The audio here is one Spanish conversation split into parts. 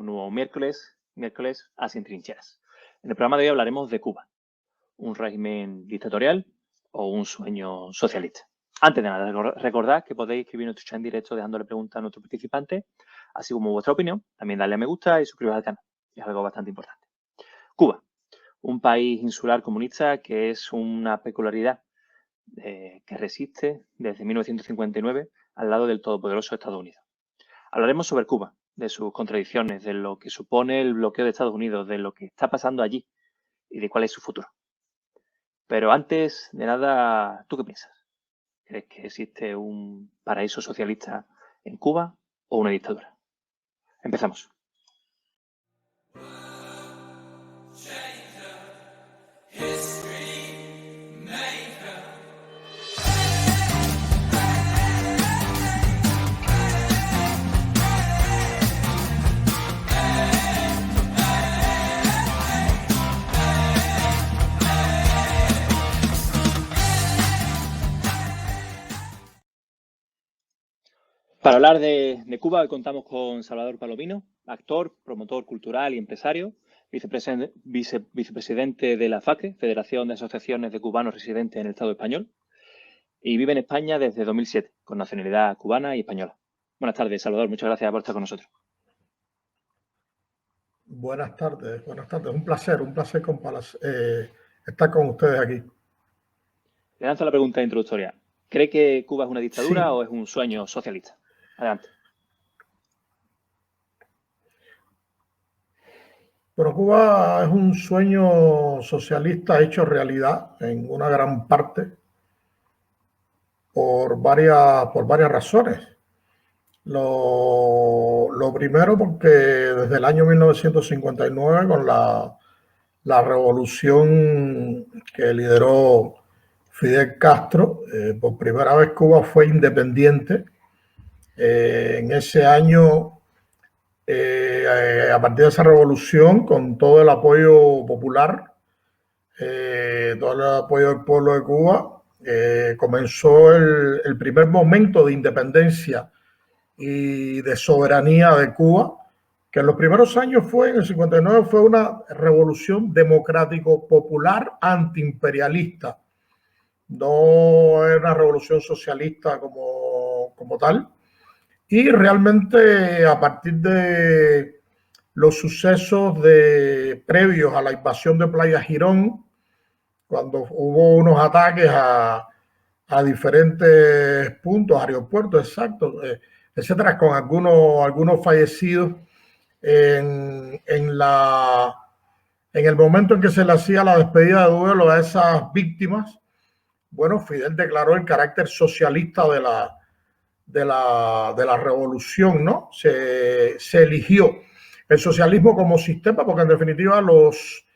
un nuevo miércoles a Sin Trincheras. En el programa de hoy hablaremos de Cuba, un régimen dictatorial o un sueño socialista. Antes de nada, recordad que podéis escribir nuestro chat en directo dejándole preguntas a nuestros participantes, así como vuestra opinión. También darle a me gusta y suscribiros al canal. Es algo bastante importante. Cuba, un país insular comunista que es una peculiaridad que resiste desde 1959 al lado del todopoderoso Estados Unidos. Hablaremos sobre Cuba, de sus contradicciones, de lo que supone el bloqueo de Estados Unidos, de lo que está pasando allí y de cuál es su futuro. Pero antes de nada, ¿tú qué piensas? ¿Crees que existe un paraíso socialista en Cuba o una dictadura? Empezamos. Para hablar de Cuba, hoy contamos con Salvador Palomino, actor, promotor cultural y empresario, vicepresidente de la FACE, Federación de Asociaciones de Cubanos Residentes en el Estado Español, y vive en España desde 2007, con nacionalidad cubana y española. Buenas tardes, Salvador. Muchas gracias por estar con nosotros. Buenas tardes. Un placer estar con ustedes aquí. Le lanzo la pregunta introductoria. ¿Cree que Cuba es una dictadura o es un sueño socialista? Adelante. Bueno, Cuba es un sueño socialista hecho realidad en una gran parte por varias razones. Lo primero porque desde el año 1959, con la revolución que lideró Fidel Castro, por primera vez Cuba fue independiente. En ese año, a partir de esa revolución, con todo el apoyo popular, todo el apoyo del pueblo de Cuba, comenzó el primer momento de independencia y de soberanía de Cuba, que en los primeros años en el 59 fue una revolución democrático-popular antiimperialista. No era una revolución socialista como tal. Y realmente a partir de los sucesos previos a la invasión de Playa Girón, cuando hubo unos ataques a diferentes puntos, aeropuertos, exacto, etcétera, con algunos fallecidos en el momento en que se le hacía la despedida de duelo a esas víctimas. Bueno, Fidel declaró el carácter socialista de la revolución, ¿no? Se eligió el socialismo como sistema porque en definitiva los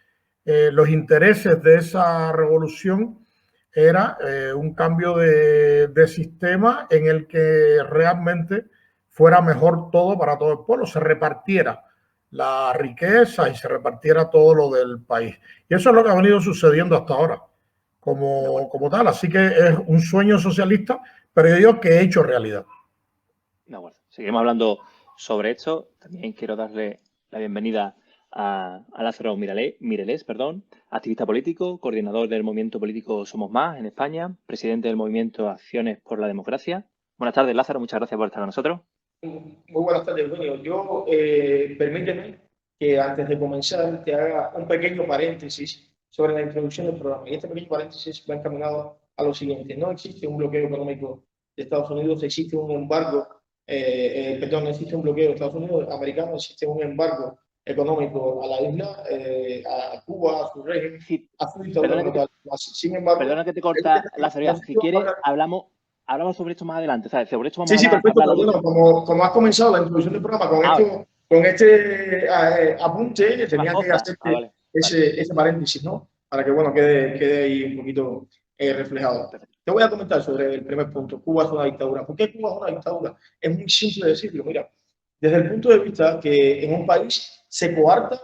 intereses de esa revolución era un cambio de sistema en el que realmente fuera mejor todo para todo el pueblo, se repartiera la riqueza y se repartiera todo lo del país. Y eso es lo que ha venido sucediendo hasta ahora como tal. Así que es un sueño socialista, pero yo digo que he hecho realidad. De acuerdo. Seguimos hablando sobre esto. También quiero darle la bienvenida a Lázaro Mireles, activista político, coordinador del movimiento político Somos Más en España, presidente del movimiento Acciones por la Democracia. Buenas tardes, Lázaro. Muchas gracias por estar con nosotros. Muy buenas tardes, Eugenio. Yo, permíteme que antes de comenzar te haga un pequeño paréntesis sobre la introducción del programa. Y este pequeño paréntesis va encaminado a lo siguiente. No existe un bloqueo económico de Estados Unidos, existe un embargo, no existe un bloqueo de Estados Unidos americano, existe un embargo económico a la isla, a Cuba, a su régimen, a su dictadura. Sin embargo, perdona que te corta, Lázaro. Si quieres, hablamos sobre esto más adelante. ¿Sabes? Sobre esto vamos sí, a perfecto. hablar. Bueno, como has comenzado la introducción del programa con este apunte, tenía que hacerte ese paréntesis, ¿no? Para que, bueno, quede ahí un poquito reflejado. Perfecto. Te voy a comentar sobre el primer punto. Cuba es una dictadura. ¿Por qué Cuba es una dictadura? Es muy simple decirlo. Mira, desde el punto de vista que en un país se coarta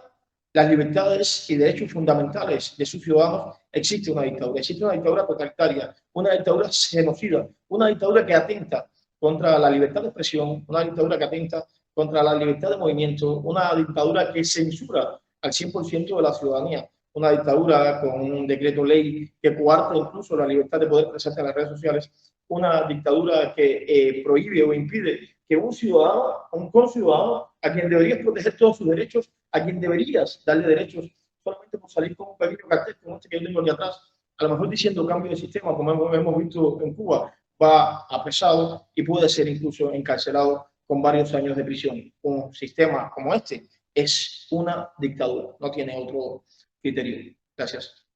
las libertades y derechos fundamentales de sus ciudadanos, existe una dictadura. Existe una dictadura totalitaria, una dictadura genocida, una dictadura que atenta contra la libertad de expresión, una dictadura que atenta contra la libertad de movimiento, una dictadura que censura al 100% de la ciudadanía, una dictadura con un decreto ley que coarta incluso la libertad de poder expresarse en las redes sociales, una dictadura que prohíbe o impide que un ciudadano, un conciudadano, a quien deberías proteger todos sus derechos, a quien deberías darle derechos solamente por salir con un pequeño cartel como este que yo tengo aquí atrás, a lo mejor diciendo cambio de sistema, como hemos visto en Cuba, va apresado y puede ser incluso encarcelado con varios años de prisión. Un sistema como este es una dictadura, no tiene otro criterio. Gracias.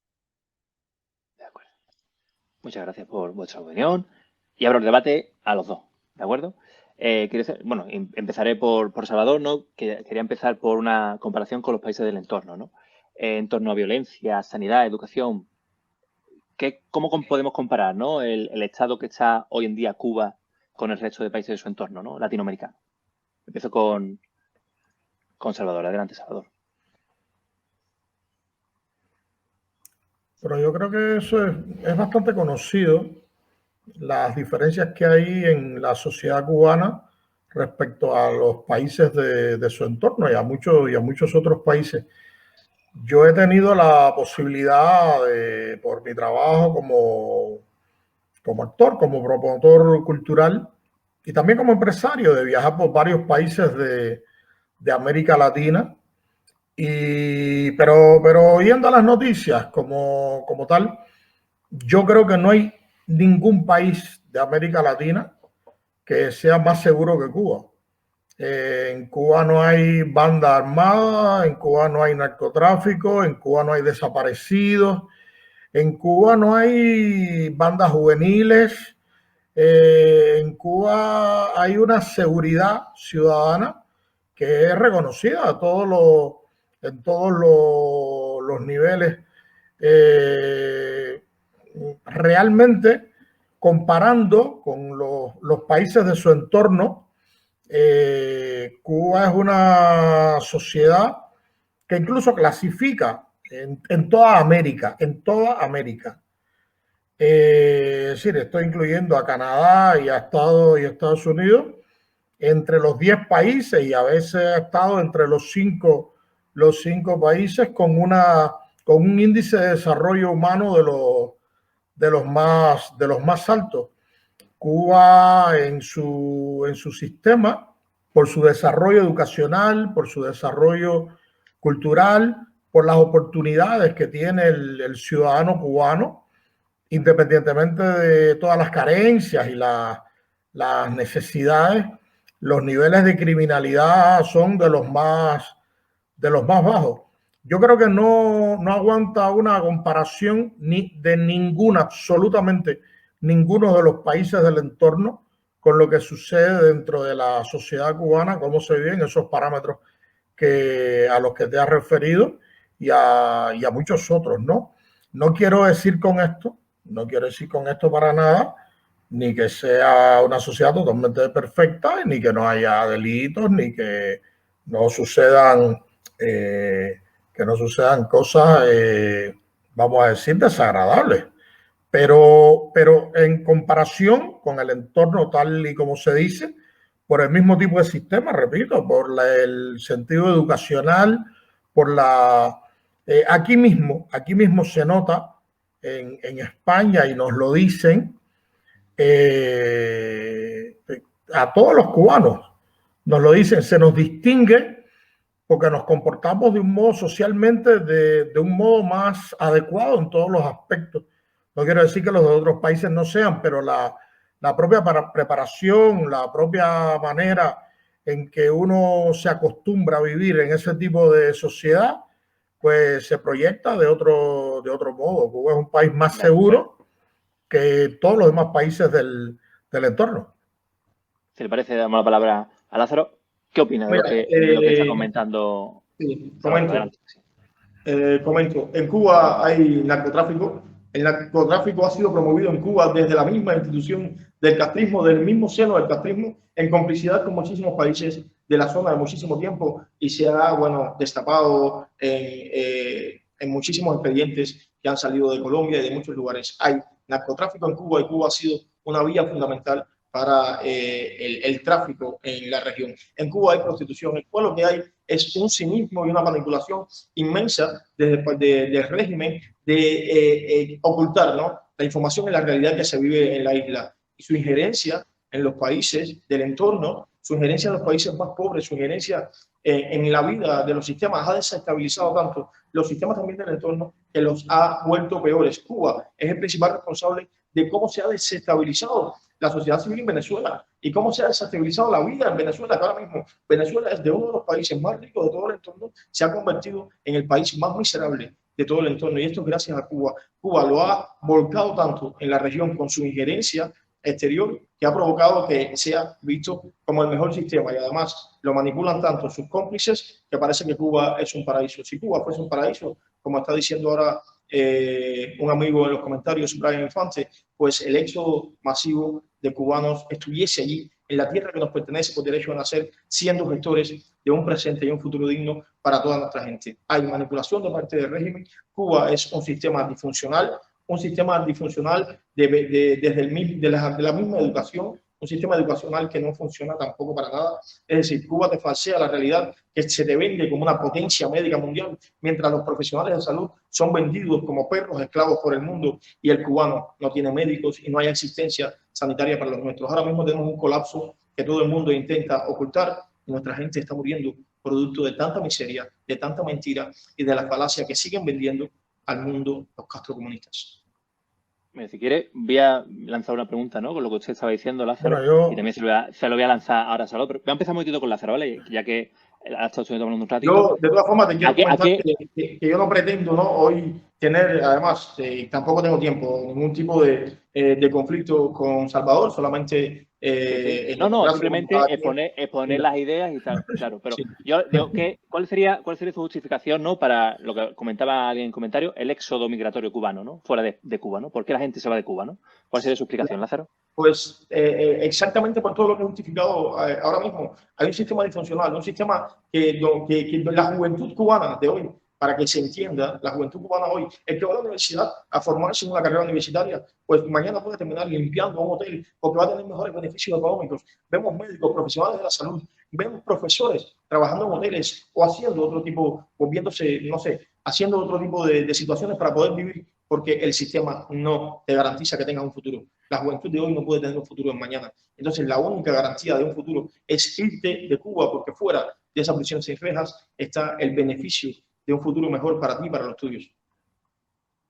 De acuerdo. Muchas gracias por vuestra opinión y abro el debate a los dos, ¿de acuerdo? Bueno, empezaré por Salvador, ¿no? Quería empezar por una comparación con los países del entorno, ¿no? En torno a violencia, sanidad, educación. ¿Cómo podemos comparar, ¿no? el estado que está hoy en día Cuba con el resto de países de su entorno, ¿no? Latinoamericano. Empiezo con Salvador. Adelante, Salvador. Pero yo creo que eso es bastante conocido, las diferencias que hay en la sociedad cubana respecto a los países de su entorno y a muchos otros países. Yo he tenido la posibilidad, por mi trabajo como actor, como promotor cultural y también como empresario, de viajar por varios países de América Latina. Pero oyendo las noticias como tal, yo creo que no hay ningún país de América Latina que sea más seguro que Cuba. En Cuba no hay banda armada, en Cuba no hay narcotráfico, en Cuba no hay desaparecidos, en Cuba no hay bandas juveniles, en Cuba hay una seguridad ciudadana que es reconocida en todos los niveles. Realmente, comparando con los países de su entorno, Cuba es una sociedad que incluso clasifica en toda América, es decir, estoy incluyendo a Canadá y a Estados Unidos entre los 10 países y a veces ha estado entre los cinco países con un índice de desarrollo humano de los más altos. Cuba en su sistema, por su desarrollo educacional, por su desarrollo cultural, por las oportunidades que tiene el ciudadano cubano, independientemente de todas las carencias y las necesidades, los niveles de criminalidad son de los más bajos. Yo creo que no aguanta una comparación de absolutamente ninguno de los países del entorno con lo que sucede dentro de la sociedad cubana, cómo se viven esos parámetros a los que te has referido y a muchos otros, ¿no? No quiero decir con esto para nada, ni que sea una sociedad totalmente perfecta, ni que no haya delitos, ni que no sucedan cosas, vamos a decir, desagradables. Pero en comparación con el entorno tal y como se dice, por el mismo tipo de sistema, repito, por el sentido educacional, aquí mismo se nota en España, y nos lo dicen a todos los cubanos, nos lo dicen, se nos distingue porque nos comportamos de un modo socialmente, de un modo más adecuado en todos los aspectos. No quiero decir que los de otros países no sean, pero la propia preparación, la propia manera en que uno se acostumbra a vivir en ese tipo de sociedad, pues se proyecta de otro modo. Cuba es un país más seguro que todos los demás países del entorno. Si le parece, damos la palabra a Lázaro. ¿Qué opina de lo que está comentando? Sí, comento. En Cuba hay narcotráfico. El narcotráfico ha sido promovido en Cuba desde la misma institución del castrismo, del mismo seno del castrismo, en complicidad con muchísimos países de la zona de muchísimo tiempo, y se ha, destapado en muchísimos expedientes que han salido de Colombia y de muchos lugares. Hay narcotráfico en Cuba, y Cuba ha sido una vía fundamental para el tráfico en la región. En Cuba hay prostitución. En Cuba lo que hay es un cinismo y una manipulación inmensa del régimen de ocultar, ¿no?, la información en la realidad que se vive en la isla y su injerencia en los países del entorno, su injerencia en los países más pobres, su injerencia en la vida de los sistemas ha desestabilizado tanto los sistemas también del entorno que los ha vuelto peores. Cuba es el principal responsable de cómo se ha desestabilizado la sociedad civil en Venezuela y cómo se ha desestabilizado la vida en Venezuela, que ahora mismo Venezuela es de uno de los países más ricos de todo el entorno, se ha convertido en el país más miserable de todo el entorno, y esto es gracias a Cuba. Cuba lo ha volcado tanto en la región con su injerencia exterior que ha provocado que sea visto como el mejor sistema, y además lo manipulan tanto sus cómplices que parece que Cuba es un paraíso. Si Cuba fuese un paraíso, como está diciendo ahora un amigo en los comentarios, Brian Infante, pues el éxodo masivo de cubanos estuviese allí, en la tierra que nos pertenece por derecho a nacer, siendo gestores de un presente y un futuro digno para toda nuestra gente. Hay manipulación de parte del régimen. Cuba es un sistema disfuncional desde la misma educación, un sistema educacional que no funciona tampoco para nada. Es decir, Cuba te falsea la realidad, que se te vende como una potencia médica mundial, mientras los profesionales de salud son vendidos como perros esclavos por el mundo, y el cubano no tiene médicos y no hay asistencia sanitaria para los nuestros. Ahora mismo tenemos un colapso que todo el mundo intenta ocultar y nuestra gente está muriendo producto de tanta miseria, de tanta mentira y de la falacia que siguen vendiendo al mundo los castrocomunistas. Si quiere, voy a lanzar una pregunta, ¿no?, con lo que usted estaba diciendo, Lázaro, bueno, y también se lo voy a lanzar ahora a Salvador, pero voy a empezar un momentito con Lázaro, ¿vale?, ya que ha estado hablando un ratito. Yo, de todas formas, te quiero comentar que yo no pretendo, ¿no?, hoy tener, además, tampoco tengo tiempo, ningún tipo de conflicto con Salvador, solamente... no, simplemente exponer las ideas y tal, claro. Pero sí, yo digo, ¿cuál sería su justificación, ¿no?, para lo que comentaba alguien en comentario, el éxodo migratorio cubano, ¿no?, fuera de Cuba, ¿no? ¿Por qué la gente se va de Cuba, ¿no? ¿Cuál sería su explicación, Lázaro? Pues exactamente por todo lo que he justificado ahora mismo. Hay un sistema disfuncional, un sistema que la juventud cubana de hoy, para que se entienda, la juventud cubana hoy, el que va a la universidad a formarse en una carrera universitaria, pues mañana puede terminar limpiando un hotel porque va a tener mejores beneficios económicos. Vemos médicos, profesionales de la salud, vemos profesores trabajando en hoteles o haciendo otro tipo, volviéndose, no sé, haciendo otro tipo de situaciones para poder vivir, porque el sistema no te garantiza que tengas un futuro. La juventud de hoy no puede tener un futuro en mañana. Entonces, la única garantía de un futuro es irte de Cuba, porque fuera de esa prisión sin rejas está el beneficio de un futuro mejor para ti y para los tuyos.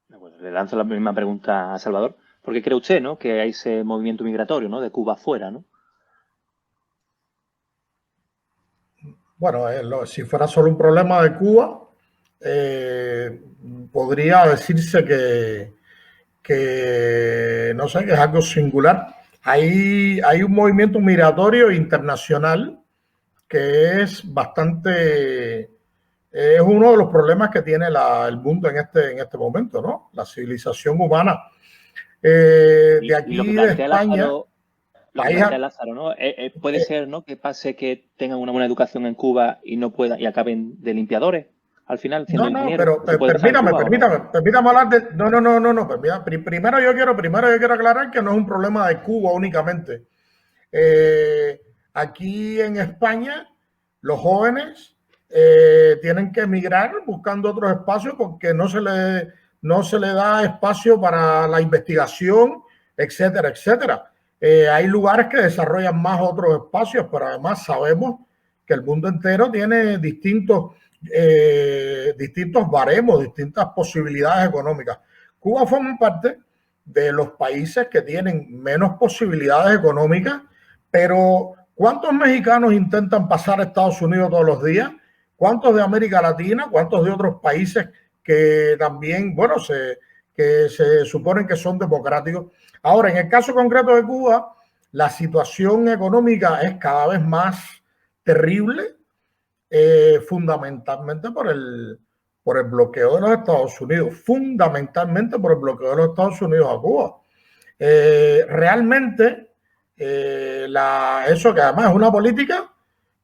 Bueno, le lanzo la misma pregunta a Salvador. ¿Por qué cree usted, ¿no?, que hay ese movimiento migratorio, ¿no?, de Cuba afuera, ¿no? Bueno, si fuera solo un problema de Cuba, podría decirse que no sé, que es algo singular. Hay un movimiento migratorio internacional que es bastante... es uno de los problemas que tiene el mundo en este momento, ¿no? La civilización humana. De aquí, de España... Lo que plantea Lázaro, ¿no? Puede ser, ¿no?, que pase que tengan una buena educación en Cuba y no puedan, y acaben de limpiadores al final siendo ingenieros. Pero permítame hablar de... No. Primero yo quiero aclarar que no es un problema de Cuba únicamente. Aquí en España, los jóvenes tienen que emigrar buscando otros espacios porque no se le da espacio para la investigación, etcétera, etcétera. Hay lugares que desarrollan más otros espacios, pero además sabemos que el mundo entero tiene distintos baremos, distintas posibilidades económicas. Cuba forma parte de los países que tienen menos posibilidades económicas, pero ¿cuántos mexicanos intentan pasar a Estados Unidos todos los días? ¿Cuántos de América Latina? ¿Cuántos de otros países que también, bueno, que se suponen que son democráticos? Ahora, en el caso concreto de Cuba, la situación económica es cada vez más terrible, fundamentalmente por el bloqueo de los Estados Unidos, fundamentalmente por el bloqueo de los Estados Unidos a Cuba. Realmente, eso que además es una política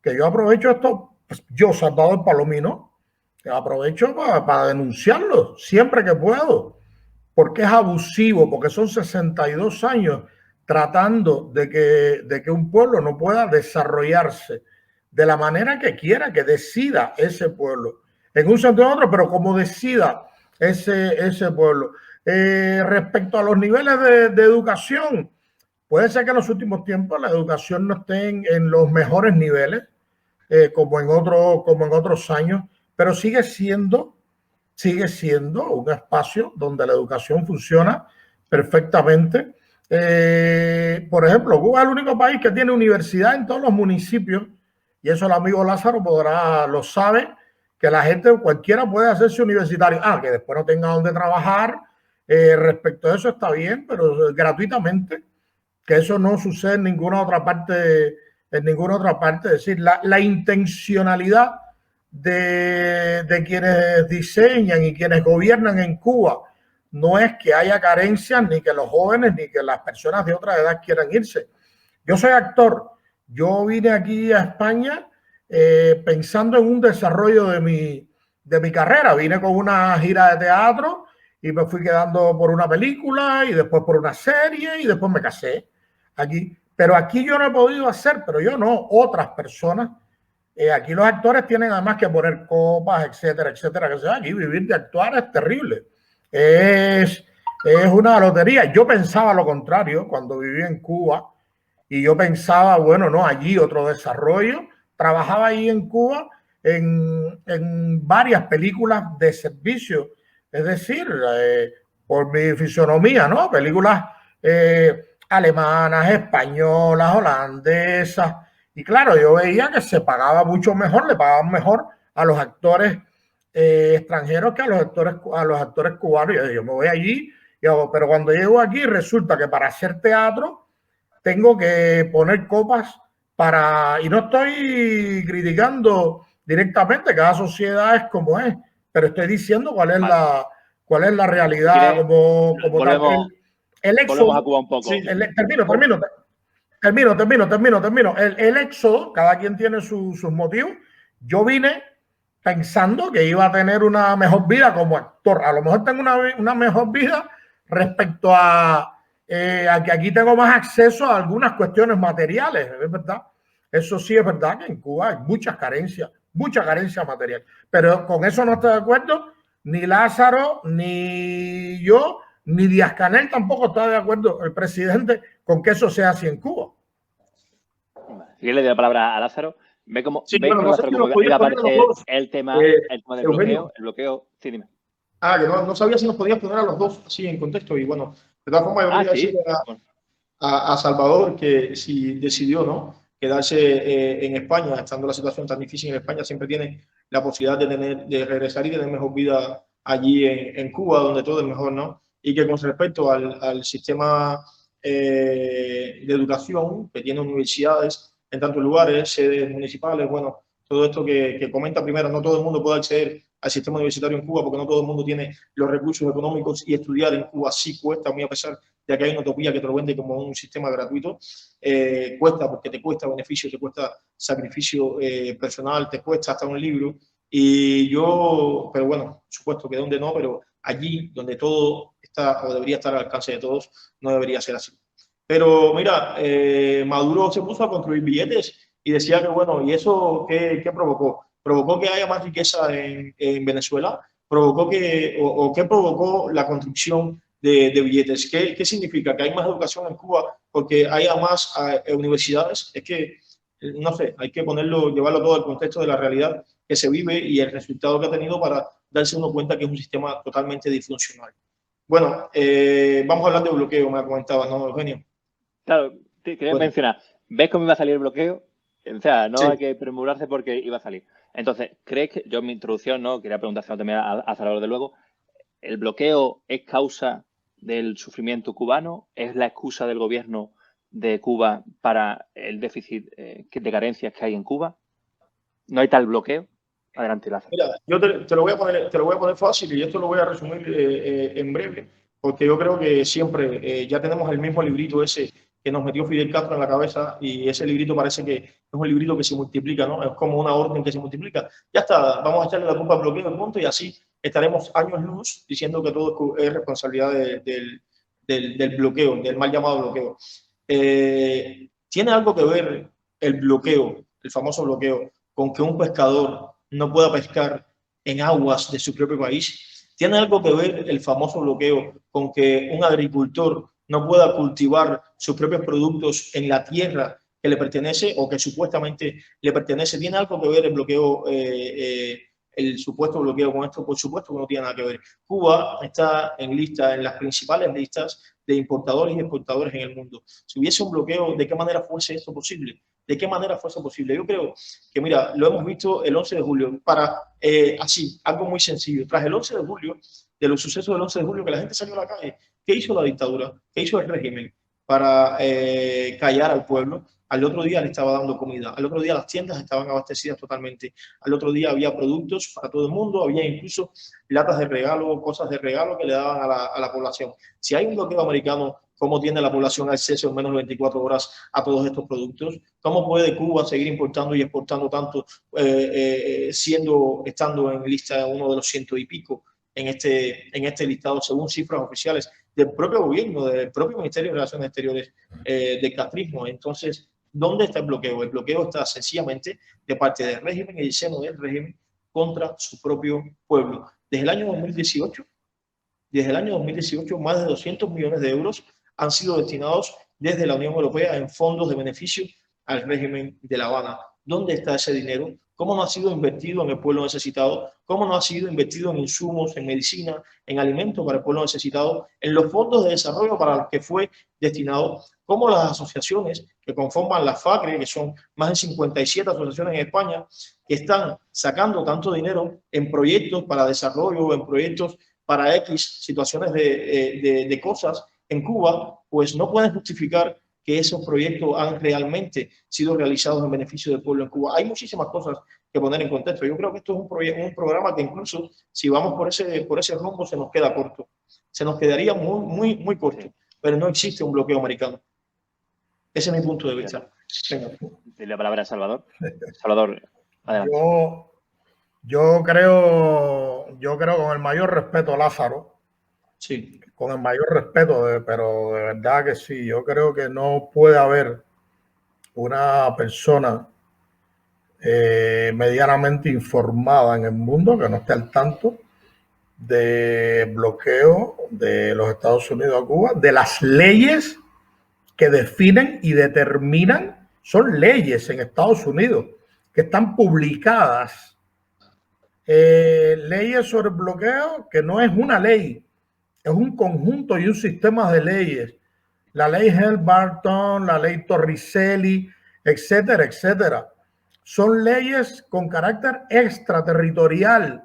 que yo aprovecho esto, pues yo, Salvador Palomino, que aprovecho para denunciarlo siempre que puedo, porque es abusivo, porque son 62 años tratando de que un pueblo no pueda desarrollarse de la manera que quiera, que decida ese pueblo, en un sentido u otro, pero como decida ese pueblo. Respecto a los niveles de educación, puede ser que en los últimos tiempos la educación no esté en los mejores niveles, como en otros años, pero sigue siendo un espacio donde la educación funciona perfectamente. Por ejemplo, Cuba es el único país que tiene universidad en todos los municipios, y eso el amigo Lázaro lo sabe, que la gente, cualquiera puede hacerse universitario. Que después no tenga donde trabajar, respecto a eso está bien, pero gratuitamente, que eso no sucede en ninguna otra parte. Es decir, la intencionalidad de quienes diseñan y quienes gobiernan en Cuba no es que haya carencias, ni que los jóvenes ni que las personas de otra edad quieran irse. Yo soy actor. Yo vine aquí a España pensando en un desarrollo de mi carrera. Vine con una gira de teatro y me fui quedando por una película y después por una serie y después me casé aquí. Pero aquí yo no he podido hacer, pero yo no, otras personas. Aquí los actores tienen además que poner copas, etcétera, etcétera. Que sea, aquí vivir de actuar es terrible. Es una lotería. Yo pensaba lo contrario cuando viví en Cuba y yo pensaba, bueno, no, allí otro desarrollo. Trabajaba ahí en Cuba en varias películas de servicio, es decir, por mi fisonomía, ¿no? Películas alemanas, españolas, holandesas. Y claro, yo veía que se pagaba mucho mejor, le pagaban mejor a los actores extranjeros que a los actores cubanos. Yo me voy allí, pero cuando llego aquí resulta que para hacer teatro tengo que poner copas y no estoy criticando directamente, cada sociedad es como es, pero estoy diciendo cuál es la realidad como tal. El éxodo, a Cuba un poco. Sí, termino. El éxodo, cada quien tiene sus motivos. Yo vine pensando que iba a tener una mejor vida como actor. A lo mejor tengo una mejor vida respecto a que aquí tengo más acceso a algunas cuestiones materiales, es verdad. Eso sí es verdad que en Cuba hay mucha carencia material. Pero con eso no estoy de acuerdo, ni Lázaro, ni yo, ni Díaz-Canel tampoco está de acuerdo, el presidente, con que eso sea así en Cuba. Si le doy la palabra a Lázaro, ve cómo Lázaro iba a aparecer el tema del bloqueo. Sí, dime. Que no sabía si nos podías poner a los dos así en contexto. Y bueno, de todas formas, yo quería decirle a Salvador que si decidió, ¿no?, quedarse en España, estando la situación tan difícil en España, siempre tiene la posibilidad de regresar y tener mejor vida allí en Cuba, donde todo es mejor, ¿no? Y que con respecto al sistema de educación, que tiene universidades en tantos lugares, sedes municipales, bueno, todo esto que comenta primero, no todo el mundo puede acceder al sistema universitario en Cuba porque no todo el mundo tiene los recursos económicos y estudiar en Cuba sí cuesta, muy a pesar de que hay una utopía que te lo vende como un sistema gratuito. Cuesta porque te cuesta beneficio, te cuesta sacrificio personal, te cuesta hasta un libro. Pero bueno, por supuesto que donde no, pero allí donde todo está o debería estar al alcance de todos, no debería ser así. Pero mira, Maduro se puso a construir billetes y decía que bueno, ¿y eso qué provocó? ¿Provocó que haya más riqueza en Venezuela? ¿Provocó qué provocó la construcción de billetes? ¿Qué significa? ¿Que hay más educación en Cuba porque haya más universidades? Es que, no sé, hay que llevarlo todo al contexto de la realidad que se vive y el resultado que ha tenido para darse uno cuenta que es un sistema totalmente disfuncional. Bueno, vamos a hablar de bloqueo, me comentabas, ¿no, Eugenio? Claro, te quería mencionar, ¿ves cómo iba a salir el bloqueo? O sea, no hay que premurarse porque iba a salir. Entonces, ¿crees que, yo en mi introducción, no quería preguntárselo también a Salvador de luego, ¿el bloqueo es causa del sufrimiento cubano? ¿Es la excusa del gobierno de Cuba para el déficit de carencias que hay en Cuba? ¿No hay tal bloqueo? Adelante, Lázaro. Mira, yo te lo voy a poner fácil y esto lo voy a resumir en breve, porque yo creo que siempre ya tenemos el mismo librito ese que nos metió Fidel Castro en la cabeza y ese librito parece que es un librito que se multiplica, ¿no? Es como una orden que se multiplica. Ya está, vamos a echarle la culpa al bloqueo del punto y así estaremos años luz diciendo que todo es responsabilidad del bloqueo, del mal llamado bloqueo. ¿Tiene algo que ver el bloqueo, el famoso bloqueo, con que un pescador no pueda pescar en aguas de su propio país? ¿Tiene algo que ver el famoso bloqueo con que un agricultor no pueda cultivar sus propios productos en la tierra que le pertenece o que supuestamente le pertenece? ¿Tiene algo que ver el bloqueo, el supuesto bloqueo con esto? Por supuesto que no tiene nada que ver. Cuba está en las principales listas de importadores y exportadores en el mundo. Si hubiese un bloqueo, ¿de qué manera fuese esto posible? ¿De qué manera fuese posible? Yo creo que, mira, lo hemos visto el 11 de julio, así, algo muy sencillo. Tras el 11 de julio, de los sucesos del 11 de julio, que la gente salió a la calle, ¿qué hizo la dictadura? ¿Qué hizo el régimen para callar al pueblo? Al otro día le estaba dando comida, al otro día las tiendas estaban abastecidas totalmente, al otro día había productos para todo el mundo, había incluso latas de regalo, cosas de regalo que le daban a la población. Si hay un bloqueo americano, ¿cómo tiene la población acceso en menos de 24 horas a todos estos productos? ¿Cómo puede Cuba seguir importando y exportando tanto, estando en lista uno de los 100 y pico en este listado, según cifras oficiales del propio gobierno, del propio Ministerio de Relaciones Exteriores del castrismo? Entonces, ¿dónde está el bloqueo? El bloqueo está sencillamente de parte del régimen y el seno del régimen contra su propio pueblo. Desde el año 2018, más de 200 millones de euros han sido destinados desde la Unión Europea en fondos de beneficio al régimen de La Habana. ¿Dónde está ese dinero? ¿Cómo no ha sido invertido en el pueblo necesitado? ¿Cómo no ha sido invertido en insumos, en medicina, en alimentos para el pueblo necesitado, en los fondos de desarrollo para los que fue destinado? ¿Cómo las asociaciones que conforman la FACRE, que son más de 57 asociaciones en España, que están sacando tanto dinero en proyectos para desarrollo, en proyectos para X situaciones de cosas en Cuba, pues no pueden justificar que esos proyectos han realmente sido realizados en beneficio del pueblo en Cuba? Hay muchísimas cosas que poner en contexto. Yo creo que esto es un programa que incluso si vamos por ese rumbo se nos queda corto. Se nos quedaría muy corto, pero no existe un bloqueo americano. Ese es mi punto de vista. Venga. De la palabra a Salvador. Salvador, adelante. Yo creo con el mayor respeto, Lázaro, sí, con el mayor respeto, pero de verdad que sí, yo creo que no puede haber una persona medianamente informada en el mundo que no esté al tanto de bloqueo de los Estados Unidos a Cuba, de las leyes que definen y determinan, son leyes en Estados Unidos que están publicadas. Leyes sobre bloqueo que no es una ley, es un conjunto y un sistema de leyes. La ley Helms-Burton, la ley Torricelli, etcétera, etcétera. Son leyes con carácter extraterritorial.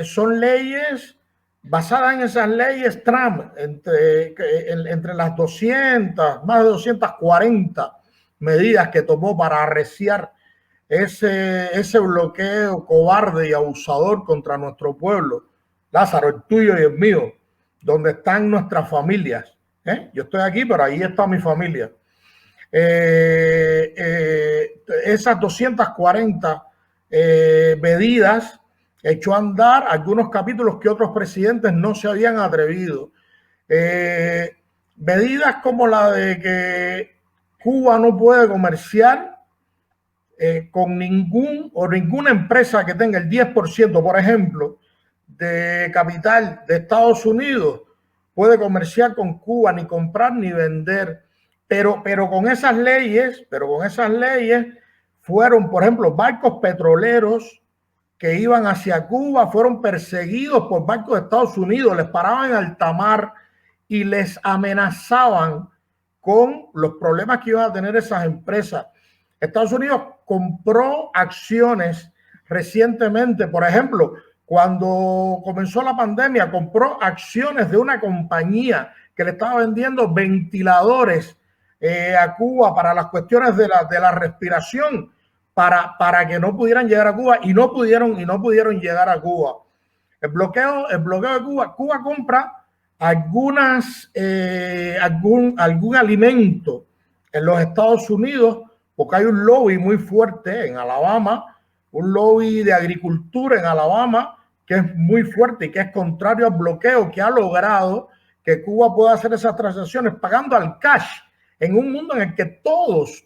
Son leyes basadas en esas leyes Trump, entre las 200, más de 240 medidas que tomó para arreciar ese bloqueo cobarde y abusador contra nuestro pueblo, Lázaro, el tuyo y el mío, donde están nuestras familias. Yo estoy aquí, pero ahí está mi familia. Esas 240 medidas echó a andar algunos capítulos que otros presidentes no se habían atrevido. Medidas como la de que Cuba no puede comerciar con ninguna empresa que tenga el 10%, por ejemplo, de capital de Estados Unidos, puede comerciar con Cuba, ni comprar ni vender. Pero con esas leyes fueron, por ejemplo, barcos petroleros que iban hacia Cuba, fueron perseguidos por barcos de Estados Unidos, les paraban en alta mar y les amenazaban con los problemas que iban a tener esas empresas. Estados Unidos compró acciones recientemente, por ejemplo, cuando comenzó la pandemia, compró acciones de una compañía que le estaba vendiendo ventiladores a Cuba para las cuestiones de la respiración, para que no pudieran llegar a Cuba y no pudieron llegar a Cuba. El bloqueo de Cuba compra algún alimento en los Estados Unidos, porque hay un lobby muy fuerte en Alabama, un lobby de agricultura en Alabama que es muy fuerte y que es contrario al bloqueo, que ha logrado que Cuba pueda hacer esas transacciones pagando al cash en un mundo en el que todos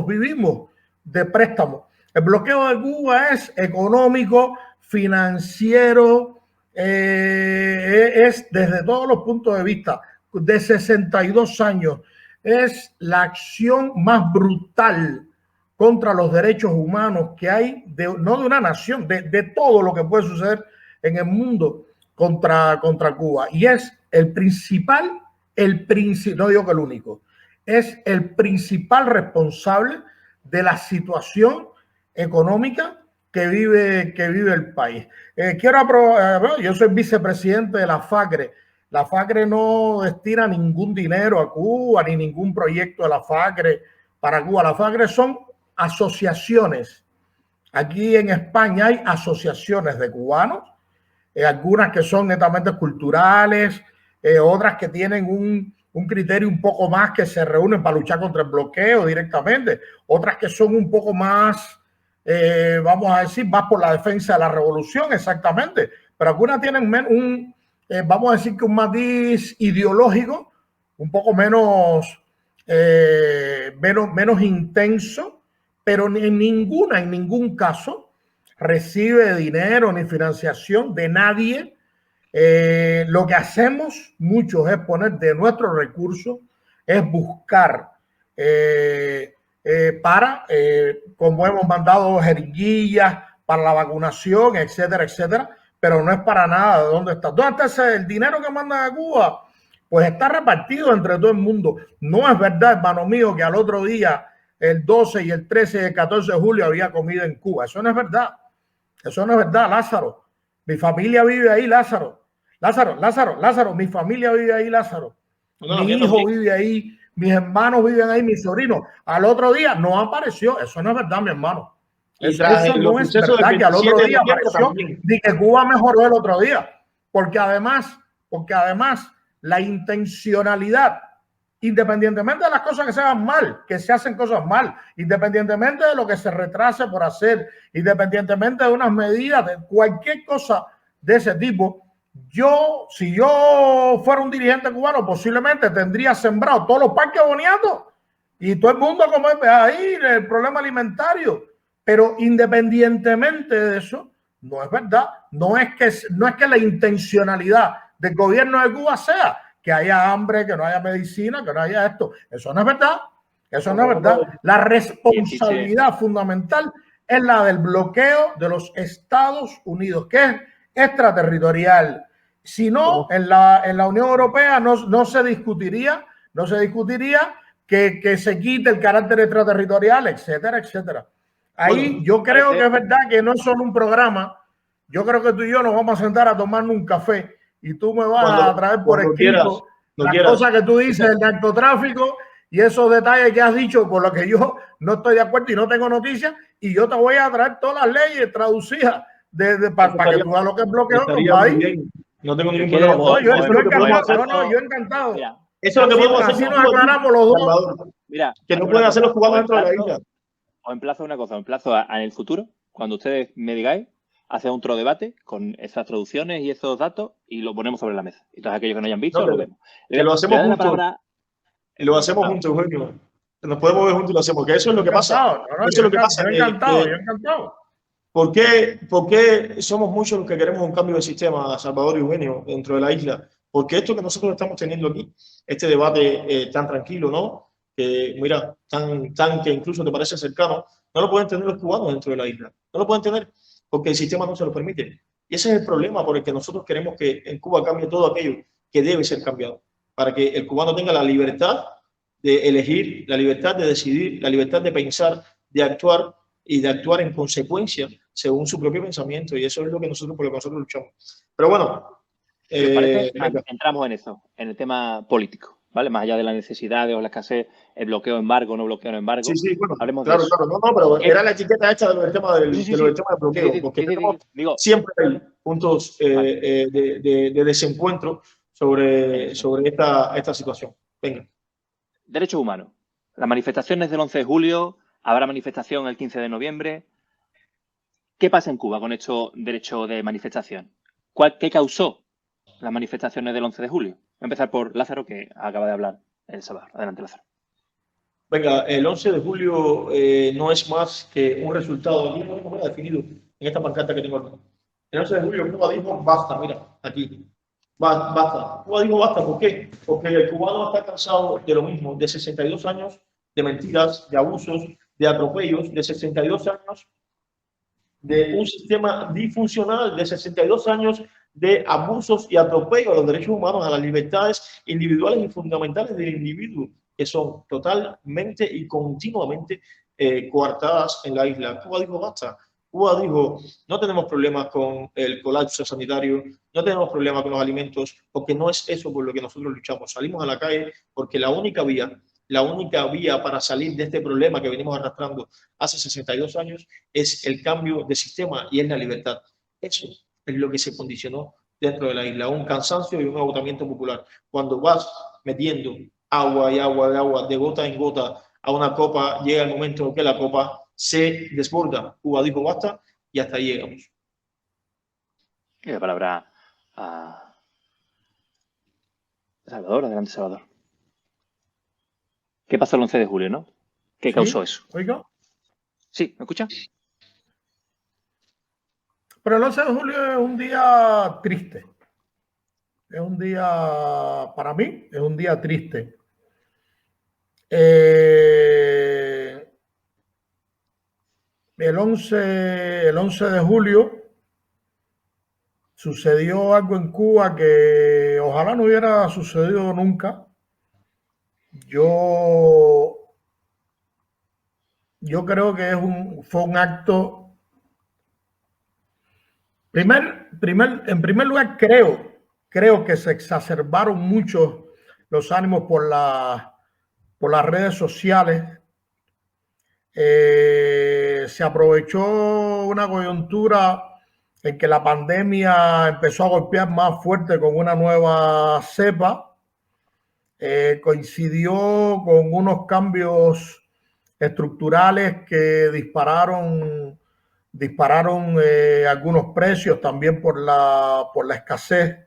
vivimos de préstamos. El bloqueo de Cuba es económico, financiero, es desde todos los puntos de vista, de 62 años, es la acción más brutal contra los derechos humanos que hay, no de una nación, de todo lo que puede suceder en el mundo contra Cuba. Y es el principal, no digo que el único, es el principal responsable de la situación económica que vive el país. Yo soy vicepresidente de la FACRE. La FACRE no destina ningún dinero a Cuba, ni ningún proyecto de la FACRE para Cuba. La FACRE son asociaciones. Aquí en España hay asociaciones de cubanos, algunas que son netamente culturales, otras que tienen un criterio un poco más, que se reúnen para luchar contra el bloqueo directamente, otras que son un poco más, vamos a decir, más por la defensa de la revolución, exactamente, pero algunas tienen vamos a decir que un matiz ideológico un poco menos intenso, pero en ningún caso recibe dinero ni financiación de nadie. Lo que hacemos muchos es poner de nuestros recursos, es buscar como hemos mandado jeringuillas para la vacunación, etcétera, etcétera, pero no es para nada de dónde está. ¿Dónde está el dinero que mandan a Cuba? Pues está repartido entre todo el mundo. No es verdad, hermano mío, que al otro día, el 12 y el 13 y el 14 de julio había comida en Cuba. Eso no es verdad. Eso no es verdad, Lázaro. Mi familia vive ahí, Lázaro. Lázaro, mi familia vive ahí, Lázaro. Mi hijo vive ahí, mis hermanos viven ahí, mis sobrinos. Al otro día no apareció. Eso no es verdad, mi hermano. Eso no es verdad que al otro día apareció ni que Cuba mejoró el otro día. Porque además, la intencionalidad, independientemente de las cosas que se hagan mal, que se hacen cosas mal, independientemente de lo que se retrase por hacer, independientemente de unas medidas, de cualquier cosa de ese tipo, si yo fuera un dirigente cubano, posiblemente tendría sembrado todos los parques boniatos y todo el mundo come ahí el problema alimentario. Pero independientemente de eso, no es verdad. No es que la intencionalidad del gobierno de Cuba sea que haya hambre, que no haya medicina, que no haya esto. Eso no es verdad. Eso no es verdad. La responsabilidad fundamental es la del bloqueo de los Estados Unidos, que es extraterritorial. Si no, en la Unión Europea no se discutiría que se quite el carácter extraterritorial, etcétera, etcétera. Ahí yo creo que es verdad que no es solo un programa. Yo creo que tú y yo nos vamos a sentar a tomarnos un café y tú me vas a traer por escrito las cosas que tú dices del narcotráfico y esos detalles que has dicho con los que yo no estoy de acuerdo y no tengo noticias, y yo te voy a traer todas las leyes traducidas para que tú veas lo que es bloqueo en tu país. No tengo ningún problema. Yo encantado. Mira, eso es lo que podemos hacer. Así nos aclaramos los dos. Mira, que no pueden hacer los cubanos dentro de la isla. Os emplazo una cosa, en el futuro, cuando ustedes me digáis, hacer otro debate con esas traducciones y esos datos y lo ponemos sobre la mesa. Y todos aquellos que no hayan visto, lo vemos. Que lo hacemos juntos. Lo hacemos juntos, Eugenio. Nos podemos ver juntos y lo hacemos. Que eso es lo que pasa. Eso es lo que pasa. Yo encantado. ¿Por qué somos muchos los que queremos un cambio de sistema, Salvador y Eugenio, dentro de la isla? Porque esto que nosotros estamos teniendo aquí, este debate tan tranquilo, ¿no? Que, mira, tan que incluso te parece cercano, no lo pueden tener los cubanos dentro de la isla. No lo pueden tener porque el sistema no se lo permite. Y ese es el problema por el que nosotros queremos que en Cuba cambie todo aquello que debe ser cambiado, para que el cubano tenga la libertad de elegir, la libertad de decidir, la libertad de pensar, de actuar y de actuar en consecuencia según su propio pensamiento. Y eso es lo que por lo que nosotros luchamos. Pero bueno, entramos en eso, en el tema político, ¿vale? Más allá de la necesidad o la escasez, el bloqueo, embargo, no bloqueo, no embargo. Sí, bueno, claro. No, pero era la etiqueta esta del tema del bloqueo, porque siempre hay puntos de desencuentro sobre esta situación. Venga. Derechos humanos. Las manifestaciones del 11 de julio, habrá manifestación el 15 de noviembre. ¿Qué pasa en Cuba con estos derechos de manifestación? ¿Qué causó las manifestaciones del 11 de julio? Voy a empezar por Lázaro, que acaba de hablar El Salvador. Adelante, Lázaro. Venga, el 11 de julio no es más que un resultado, aquí no lo hemos definido en esta pancarta que tengo aquí. El 11 de julio Cuba dijo basta, mira, aquí. Basta. Cuba dijo basta, ¿por qué? Porque el cubano está cansado de lo mismo, de 62 años de mentiras, de abusos, de atropellos, de 62 años de un sistema disfuncional, de 62 años de abusos y atropellos a los derechos humanos, a las libertades individuales y fundamentales del individuo, que son totalmente y continuamente coartadas en la isla. Cuba dijo basta. Cuba dijo, no tenemos problemas con el colapso sanitario, no tenemos problemas con los alimentos, porque no es eso por lo que nosotros luchamos. Salimos a la calle porque la única vía para salir de este problema que venimos arrastrando hace 62 años es el cambio de sistema y es la libertad. Eso es lo que se condicionó dentro de la isla, un cansancio y un agotamiento popular. Cuando vas metiendo agua y agua y agua de gota en gota a una copa, llega el momento en que la copa se desborda. Cuba dijo basta y hasta ahí llegamos. Y la palabra a Salvador. Adelante, Salvador. ¿Qué pasó el 11 de julio, no? ¿Qué causó eso? ¿Oigo? Sí, ¿me escucha? Pero el 11 de julio es un día triste. Es un día, para mí, es un día triste. El 11 de julio sucedió algo en Cuba que ojalá no hubiera sucedido nunca. Yo creo que fue un acto. En primer lugar, creo que se exacerbaron mucho los ánimos por las redes sociales. Se aprovechó una coyuntura en que la pandemia empezó a golpear más fuerte con una nueva cepa. Coincidió con unos cambios estructurales que dispararon algunos precios también por la escasez,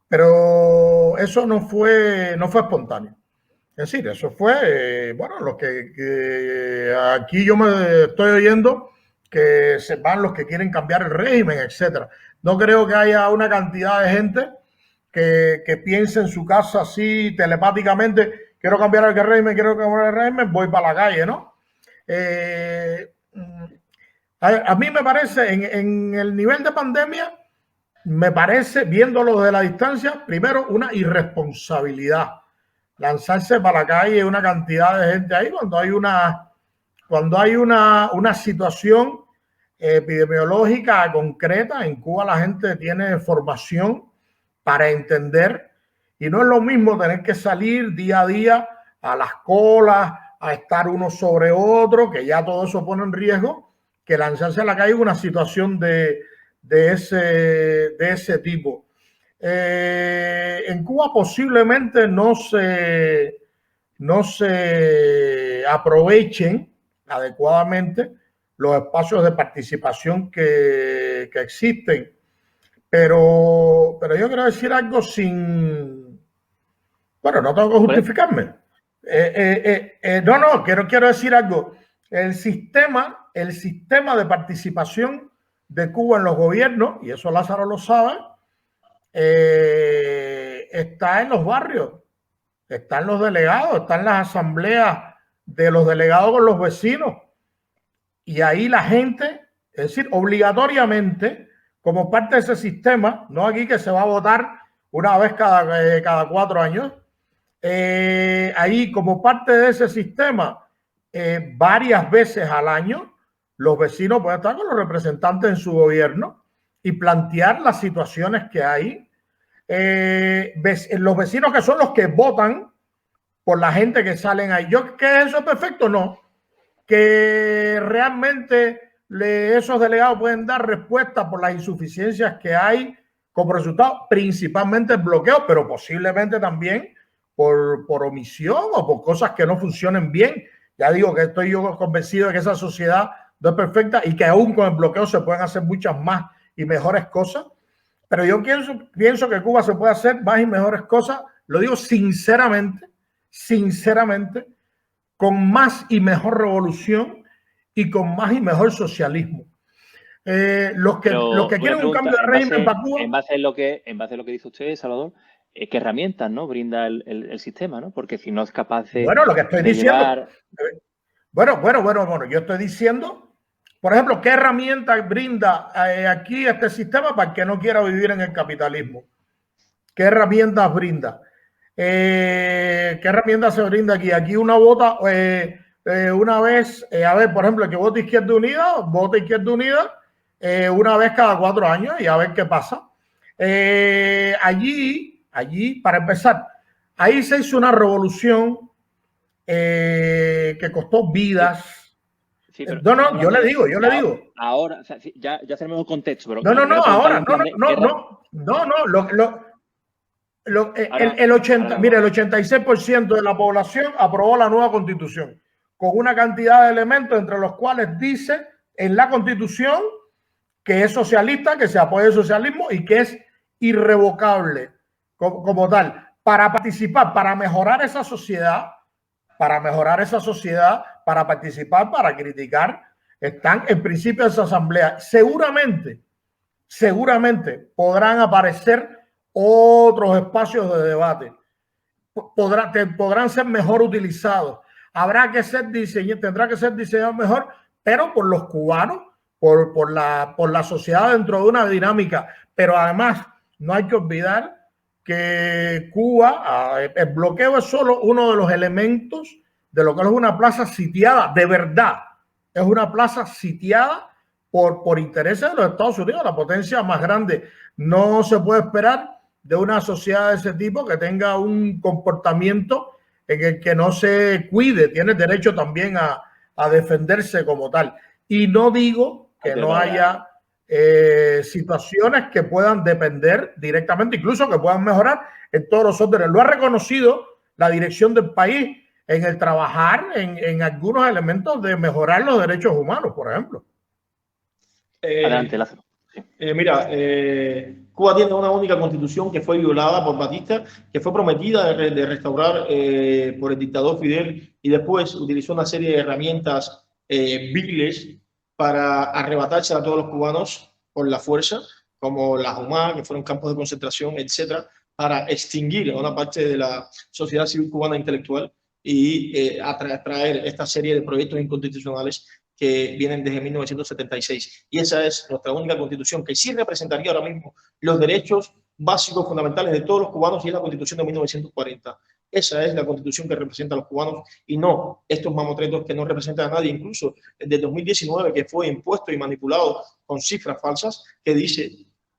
pero eso no fue espontáneo. Es decir, eso fue, bueno, lo que aquí yo me estoy oyendo que se van los que quieren cambiar el régimen, etcétera. No creo que haya una cantidad de gente que piense en su casa así telepáticamente, quiero cambiar el régimen, voy para la calle, ¿no? A mí me parece, en el nivel de pandemia, me parece, viéndolo desde la distancia, primero una irresponsabilidad. Lanzarse para la calle una cantidad de gente ahí cuando hay una situación epidemiológica concreta. En Cuba la gente tiene formación para entender y no es lo mismo tener que salir día a día a las colas, a estar uno sobre otro, que ya todo eso pone en riesgo, que lanzarse a la calle una situación de ese tipo. En Cuba posiblemente no se aprovechen adecuadamente los espacios de participación que existen. Pero yo quiero decir algo bueno, no tengo que justificarme. Quiero decir algo. El sistema de participación de Cuba en los gobiernos, y eso Lázaro lo sabe, está en los barrios, está en los delegados, está en las asambleas de los delegados con los vecinos. Y ahí la gente, es decir, obligatoriamente, como parte de ese sistema, no aquí que se va a votar una vez cada 4 años, ahí como parte de ese sistema, varias veces al año, los vecinos pueden estar con los representantes en su gobierno y plantear las situaciones que hay. Los vecinos que son los que votan por la gente que salen ahí. ¿Que eso es perfecto? No. Que realmente esos delegados pueden dar respuesta por las insuficiencias que hay como resultado, principalmente el bloqueo, pero posiblemente también por omisión o por cosas que no funcionen bien. Ya digo que estoy yo convencido de que esa sociedad no es perfecta y que aún con el bloqueo se pueden hacer muchas más y mejores cosas. Pero yo pienso que Cuba se puede hacer más y mejores cosas. Lo digo sinceramente, con más y mejor revolución y con más y mejor socialismo. Los que quieren un cambio de régimen para Cuba... En base a lo que dice usted, Salvador, ¿qué herramientas, ¿no?, brinda el sistema, ¿no? Porque si no es capaz de... Bueno, lo que estoy diciendo... llevar... Bueno, yo estoy diciendo, por ejemplo, ¿qué herramientas brinda aquí este sistema para el que no quiera vivir en el capitalismo? ¿Qué herramientas brinda? ¿Qué herramientas se brinda aquí? Aquí una vota... una vez, a ver, por ejemplo, el que vota Izquierda Unida una vez cada 4 años y a ver qué pasa. Allí, para empezar, ahí se hizo una revolución que costó vidas. Sí, pero no, yo le digo. Ahora, o sea, ya tenemos un contexto. Pero el 86% de la población aprobó la nueva constitución con una cantidad de elementos entre los cuales dice en la constitución que es socialista, que se apoya el socialismo y que es irrevocable como tal. Para participar, para mejorar esa sociedad, para participar, para criticar, están en principio de esa asamblea. Seguramente podrán aparecer otros espacios de debate. Podrán ser mejor utilizados. Tendrá que ser diseñado mejor, pero por los cubanos, por la sociedad dentro de una dinámica. Pero además, no hay que olvidar que Cuba, el bloqueo es solo uno de los elementos de lo que es una plaza sitiada, de verdad. Es una plaza sitiada por intereses de los Estados Unidos, la potencia más grande. No se puede esperar de una sociedad de ese tipo que tenga un comportamiento en el que no se cuide. Tiene derecho también a defenderse como tal. Y no digo que no haya situaciones que puedan depender directamente, incluso que puedan mejorar en todos los órdenes. Lo ha reconocido la dirección del país en el trabajar en algunos elementos de mejorar los derechos humanos, por ejemplo. Adelante, Lázaro. Sí. Mira, Cuba tiene una única constitución que fue violada por Batista, que fue prometida de restaurar por el dictador Fidel, y después utilizó una serie de herramientas viles para arrebatarse a todos los cubanos por la fuerza, como la Jumá, que fueron campos de concentración, etcétera, para extinguir a una parte de la sociedad civil cubana intelectual y atraer esta serie de proyectos inconstitucionales que vienen desde 1976. Y esa es nuestra única constitución que sí representaría ahora mismo los derechos básicos fundamentales de todos los cubanos, y es la constitución de 1940. Esa es la constitución que representa a los cubanos y no estos mamotretos que no representan a nadie. Incluso desde 2019, que fue impuesto y manipulado con cifras falsas, que dice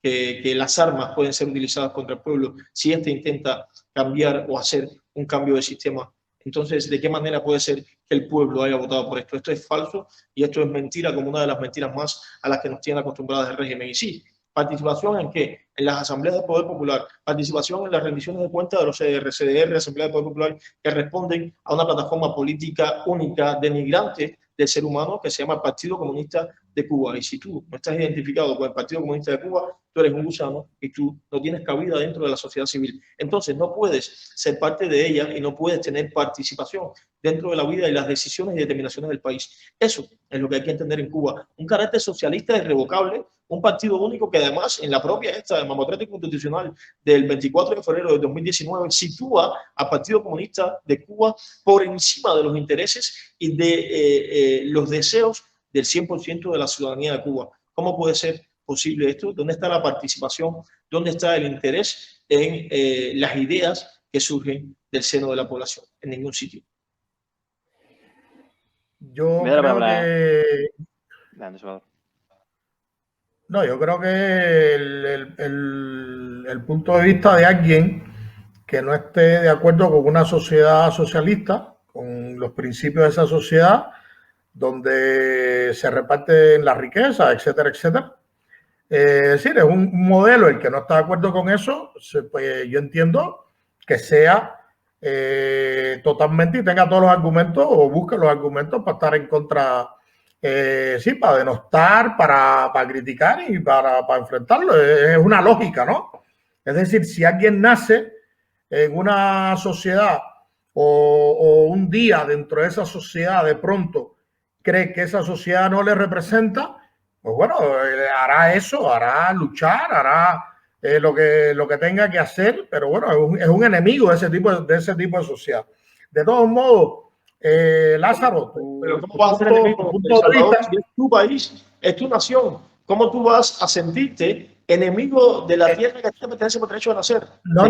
que las armas pueden ser utilizadas contra el pueblo si éste intenta cambiar o hacer un cambio de sistema. Entonces, ¿de qué manera puede ser que el pueblo haya votado por esto? Esto es falso y esto es mentira, como una de las mentiras más a las que nos tienen acostumbradas el régimen. Y sí, participación en qué? En las asambleas de poder popular, participación en las rendiciones de cuentas de los CDR, Asamblea de Poder Popular, que responden a una plataforma política única, denigrante del ser humano, que se llama Partido Comunista de Cuba. Y si tú no estás identificado con el Partido Comunista de Cuba, tú eres un gusano y tú no tienes cabida dentro de la sociedad civil. Entonces no puedes ser parte de ella y no puedes tener participación dentro de la vida y las decisiones y determinaciones del país. Eso es lo que hay que entender en Cuba. Un carácter socialista irrevocable, un partido único que además en la propia esta de mamotreto constitucional del 24 de febrero de 2019 sitúa al Partido Comunista de Cuba por encima de los intereses y de los deseos del 100% de la ciudadanía de Cuba. ¿Cómo puede ser posible esto? ¿Dónde está la participación? ¿Dónde está el interés en las ideas que surgen del seno de la población? En ningún sitio. Yo creo que... No, yo creo que el punto de vista de alguien que no esté de acuerdo con una sociedad socialista, con los principios de esa sociedad, donde se reparten las riquezas, etcétera, etcétera. Es decir, es un modelo. El que no está de acuerdo con eso, pues yo entiendo que sea totalmente y tenga todos los argumentos o busque los argumentos para estar en contra, sí, para denostar, para criticar y para enfrentarlo. Es una lógica, ¿no? Es decir, si alguien nace en una sociedad o un día dentro de esa sociedad de pronto cree que esa sociedad no le representa, pues bueno, hará eso, hará luchar, hará lo que tenga que hacer, pero bueno, es un enemigo de ese tipo de sociedad. De todos modos, Lázaro, pero ¿cómo vas a ser enemigo de El Salvador si es tu país, es tu nación? ¿Cómo tú vas a sentirte enemigo de la tierra que te pertenece por derecho de nacer? No.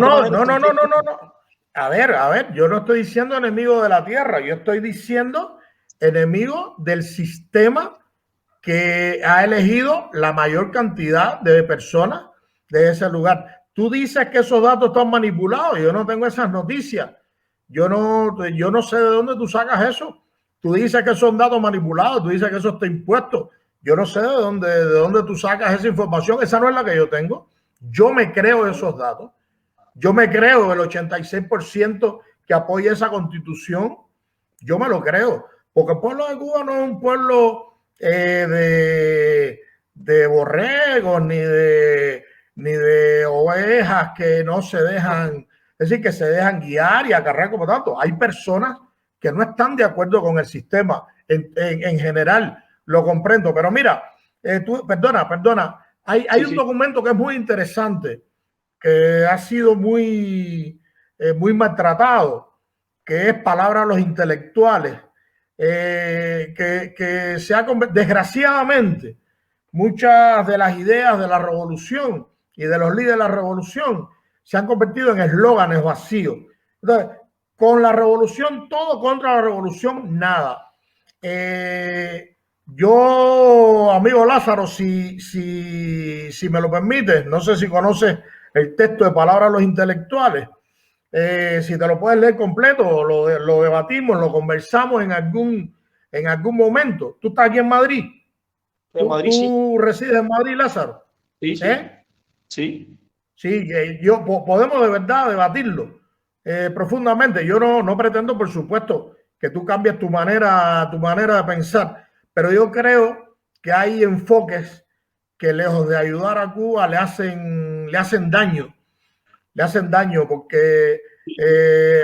A ver, yo no estoy diciendo enemigo de la tierra, yo estoy diciendo enemigo del sistema que ha elegido la mayor cantidad de personas de ese lugar. Tú dices que esos datos están manipulados, yo no tengo esas noticias. Yo no sé de dónde tú sacas eso. Tú dices que son datos manipulados, tú dices que eso está impuesto. Yo no sé de dónde tú sacas esa información. Esa no es la que yo tengo. Yo me creo esos datos. Yo me creo el 86% que apoya esa constitución. Yo me lo creo. Porque el pueblo de Cuba no es un pueblo de borregos ni de ovejas que no se dejan, es decir, que se dejan guiar y acarrear como tanto. Hay personas que no están de acuerdo con el sistema en general, lo comprendo. Pero mira, perdona, hay un documento que es muy interesante, que ha sido muy maltratado, que es Palabra a los Intelectuales, que se ha desgraciadamente, muchas de las ideas de la revolución y de los líderes de la revolución se han convertido en eslóganes vacíos. Entonces, con la revolución todo, contra la revolución nada. Yo, amigo Lázaro, si me lo permites, no sé si conoces el texto de Palabra a los Intelectuales. Si te lo puedes leer completo, lo debatimos, lo conversamos en algún momento. ¿Tú estás aquí en Madrid? ¿Tú resides en Madrid, Lázaro? Sí, sí. Sí. Sí, podemos de verdad debatirlo profundamente. Yo no pretendo, por supuesto, que tú cambies tu manera de pensar, pero yo creo que hay enfoques que, lejos de ayudar a Cuba, le hacen daño. Le hacen daño porque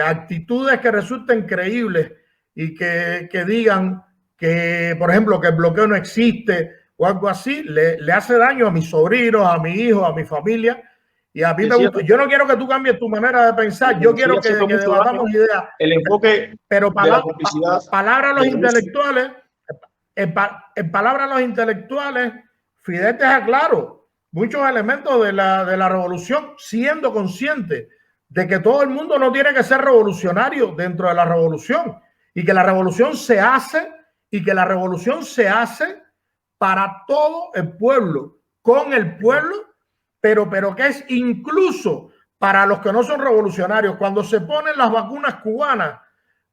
actitudes que resulten creíbles y que digan que, por ejemplo, que el bloqueo no existe o algo así, le hace daño a mis sobrinos, a mi hijo, a mi familia. Y a mí me gusta. Yo no quiero que tú cambies tu manera de pensar. Yo quiero que debatamos ideas. El enfoque, pero palabra a los intelectuales, en palabras a los intelectuales, Fidel deja claro muchos elementos de la revolución, siendo consciente de que todo el mundo no tiene que ser revolucionario dentro de la revolución, y que la revolución se hace para todo el pueblo, con el pueblo, pero que es incluso para los que no son revolucionarios. Cuando se ponen las vacunas cubanas,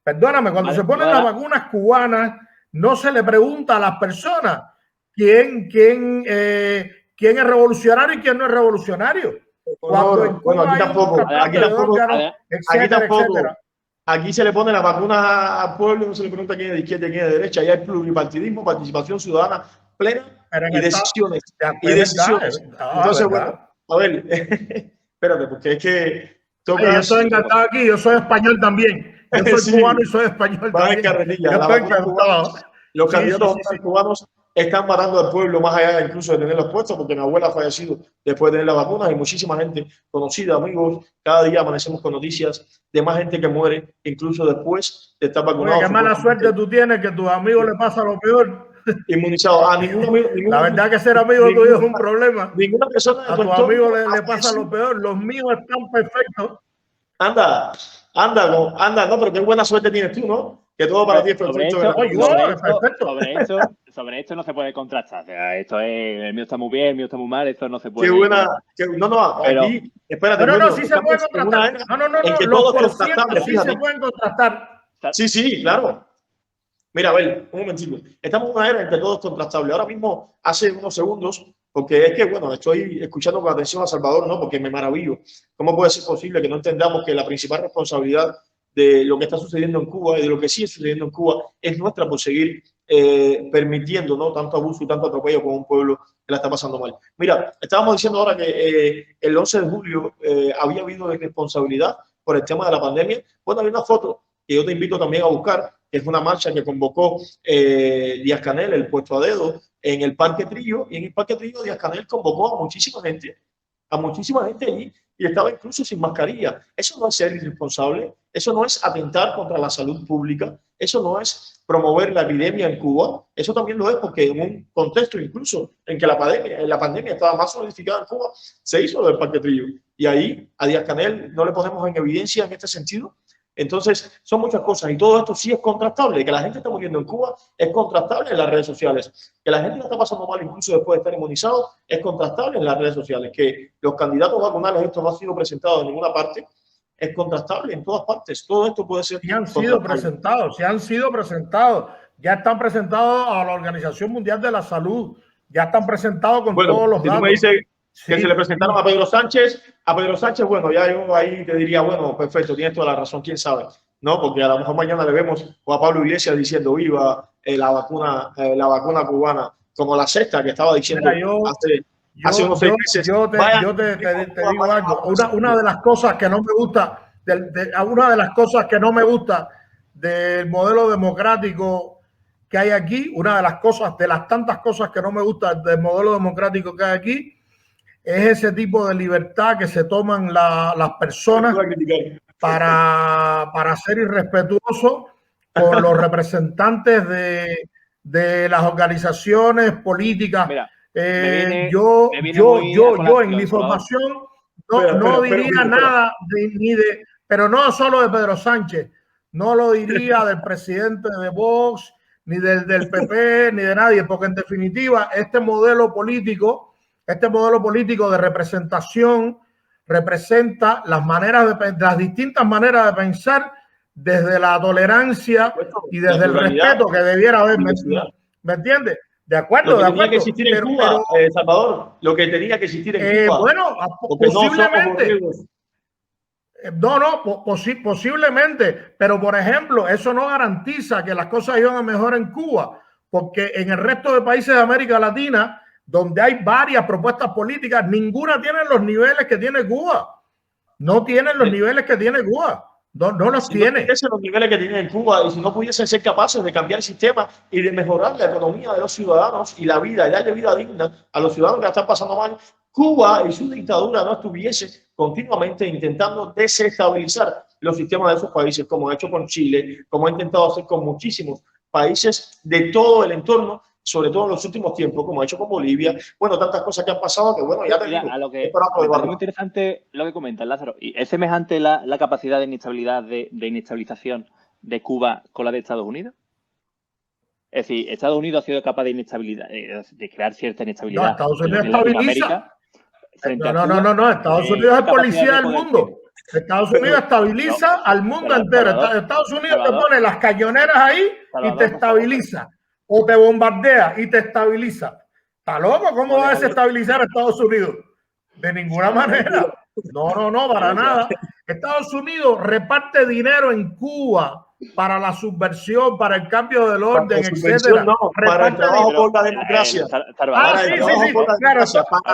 perdóname, cuando se ponen las vacunas cubanas, no se le pregunta a las personas quién es revolucionario y quién no es revolucionario. Bueno, aquí tampoco. Aquí se le pone la vacuna al pueblo y no se le pregunta quién es de izquierda y quién es de derecha. Allá hay pluripartidismo, participación ciudadana plena y decisiones. Entonces, bueno, a ver, espérate, porque es que yo estoy encantado aquí, yo soy español también. Yo soy cubano y soy español también. Yo estoy encantado. Los candidatos cubanos están matando al pueblo más allá incluso de tener los puestos, porque mi abuela ha fallecido después de tener las vacunas y muchísima gente conocida, amigos. Cada día amanecemos con noticias de más gente que muere, incluso después de estar vacunado. Qué mala suerte tú tienes, que a tus amigos les pasa lo peor. Inmunizado. A ningún amigo. La verdad que ser amigo tuyo es un problema. Ninguna persona a tus amigos le pasa lo peor. Los míos están perfectos. Anda, no, pero qué buena suerte tienes tú, ¿no? Que todo para ti es perfecto. Sobre esto no se puede contrastar. O sea, esto es, el mío está muy bien, el mío está muy mal, esto no se puede. Qué buena. Aquí, espérate. No, sí se puede contrastar. En que todos contrastamos, sí se pueden contrastar. Sí, claro. Mira, a ver, un momentito. Estamos en una era en que todo es contrastable. Ahora mismo, hace unos segundos, porque es que, bueno, estoy escuchando con atención a Salvador, ¿no? Porque me maravillo. ¿Cómo puede ser posible que no entendamos que la principal responsabilidad de lo que está sucediendo en Cuba y de lo que sigue sucediendo en Cuba es nuestra por seguir permitiendo, ¿no?, tanto abuso y tanto atropello con un pueblo que la está pasando mal? Mira, estábamos diciendo ahora que el 11 de julio había habido irresponsabilidad por el tema de la pandemia. Bueno, hay una foto que yo te invito también a buscar, que es una marcha que convocó Díaz-Canel, el puesto a dedo, en el Parque Trillo, y en el Parque Trillo Díaz-Canel convocó a muchísima gente allí, y estaba incluso sin mascarilla. Eso no es ser irresponsable, eso no es atentar contra la salud pública, eso no es promover la epidemia en Cuba, eso también lo es porque en un contexto incluso en que la pandemia estaba más solidificada en Cuba, se hizo lo del Parque Trillo. Y ahí a Díaz-Canel no le ponemos en evidencia en este sentido. Entonces, son muchas cosas y todo esto sí es contrastable. Que la gente está muriendo en Cuba es contrastable en las redes sociales. Que la gente la está pasando mal incluso después de estar inmunizado es contrastable en las redes sociales. Que los candidatos vacunales, esto no ha sido presentado en ninguna parte, es contrastable en todas partes. Todo esto puede ser. Sí han sido presentados. Ya están presentados a la Organización Mundial de la Salud. Ya están presentados con todos los datos. Tú me dices que se le presentaron a Pedro Sánchez, bueno, ya yo ahí te diría, bueno, perfecto, tienes toda la razón, quién sabe, ¿no? Porque a lo mejor mañana le vemos o a Pablo Iglesias diciendo viva la vacuna cubana, como la sexta que estaba diciendo hace unos 6 meses. Yo te digo algo, una de las cosas que no me gusta, del modelo democrático que hay aquí, una de las tantas cosas que no me gusta del modelo democrático que hay aquí, es ese tipo de libertad que se toman las personas para ser irrespetuosos con los representantes de las organizaciones políticas. Mira, yo en mi formación no diría nada pero no solo de Pedro Sánchez, no lo diría del presidente de Vox, ni del PP, ni de nadie, porque en definitiva este modelo político de representación representa las distintas maneras de pensar desde la tolerancia y desde el respeto que debiera haber. ¿Me entiendes? De acuerdo, de acuerdo. Tenía que existir en Cuba, Salvador, lo que tenía que existir en Cuba. Bueno, posiblemente. Posiblemente, pero por ejemplo, eso no garantiza que las cosas iban a mejorar en Cuba, porque en el resto de países de América Latina, donde hay varias propuestas políticas, ninguna tiene los niveles que tiene Cuba. No tienen los niveles que tiene Cuba. No los tiene. No tuviesen los niveles que tienen en Cuba y si no pudiesen ser capaces de cambiar el sistema y de mejorar la economía de los ciudadanos y la vida, y darle vida digna a los ciudadanos que la están pasando mal, Cuba y su dictadura no estuviese continuamente intentando desestabilizar los sistemas de esos países, como ha hecho con Chile, como ha intentado hacer con muchísimos países de todo el entorno, sobre todo en los últimos tiempos, como ha hecho con Bolivia. Bueno, tantas cosas que han pasado que, bueno, ya te digo. Es muy interesante lo que comentas, Lázaro. ¿Y es semejante la capacidad de inestabilidad, de inestabilización de Cuba con la de Estados Unidos? Es decir, Estados Unidos ha sido capaz de inestabilidad, de crear cierta inestabilidad. No, Estados Unidos estabiliza. No, Estados Unidos es policía del mundo. Estados Unidos estabiliza al mundo entero. Estados Unidos te pone las cañoneras ahí y te estabiliza. O te bombardea y te estabiliza. ¿Está loco? ¿Cómo va a desestabilizar a Estados Unidos? De ninguna manera. No, para nada. Estados Unidos reparte dinero en Cuba para la subversión, para el cambio del orden, etcétera. No, para el trabajo por la democracia. Para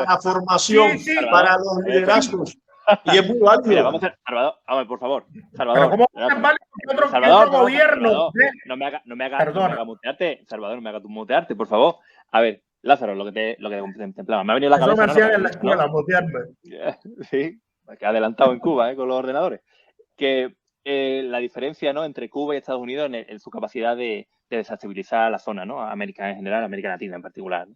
la formación, para los liderazgos. Y es muy válido. Mira, vamos a hacer, Salvador, por favor. Salvador, pero ¿cómo es válido otro gobierno? No me haga mutearte. Salvador, no me haga mutearte, por favor. A ver, Lázaro, lo que te contemplaba. Me ha venido a la cabeza. Eso me hacían en la escuela, mutearme. Sí, que ha adelantado en Cuba, con los ordenadores. Que la diferencia, ¿no?, entre Cuba y Estados Unidos en su capacidad de desestabilizar la zona, ¿no? América en general, América Latina en particular, ¿no?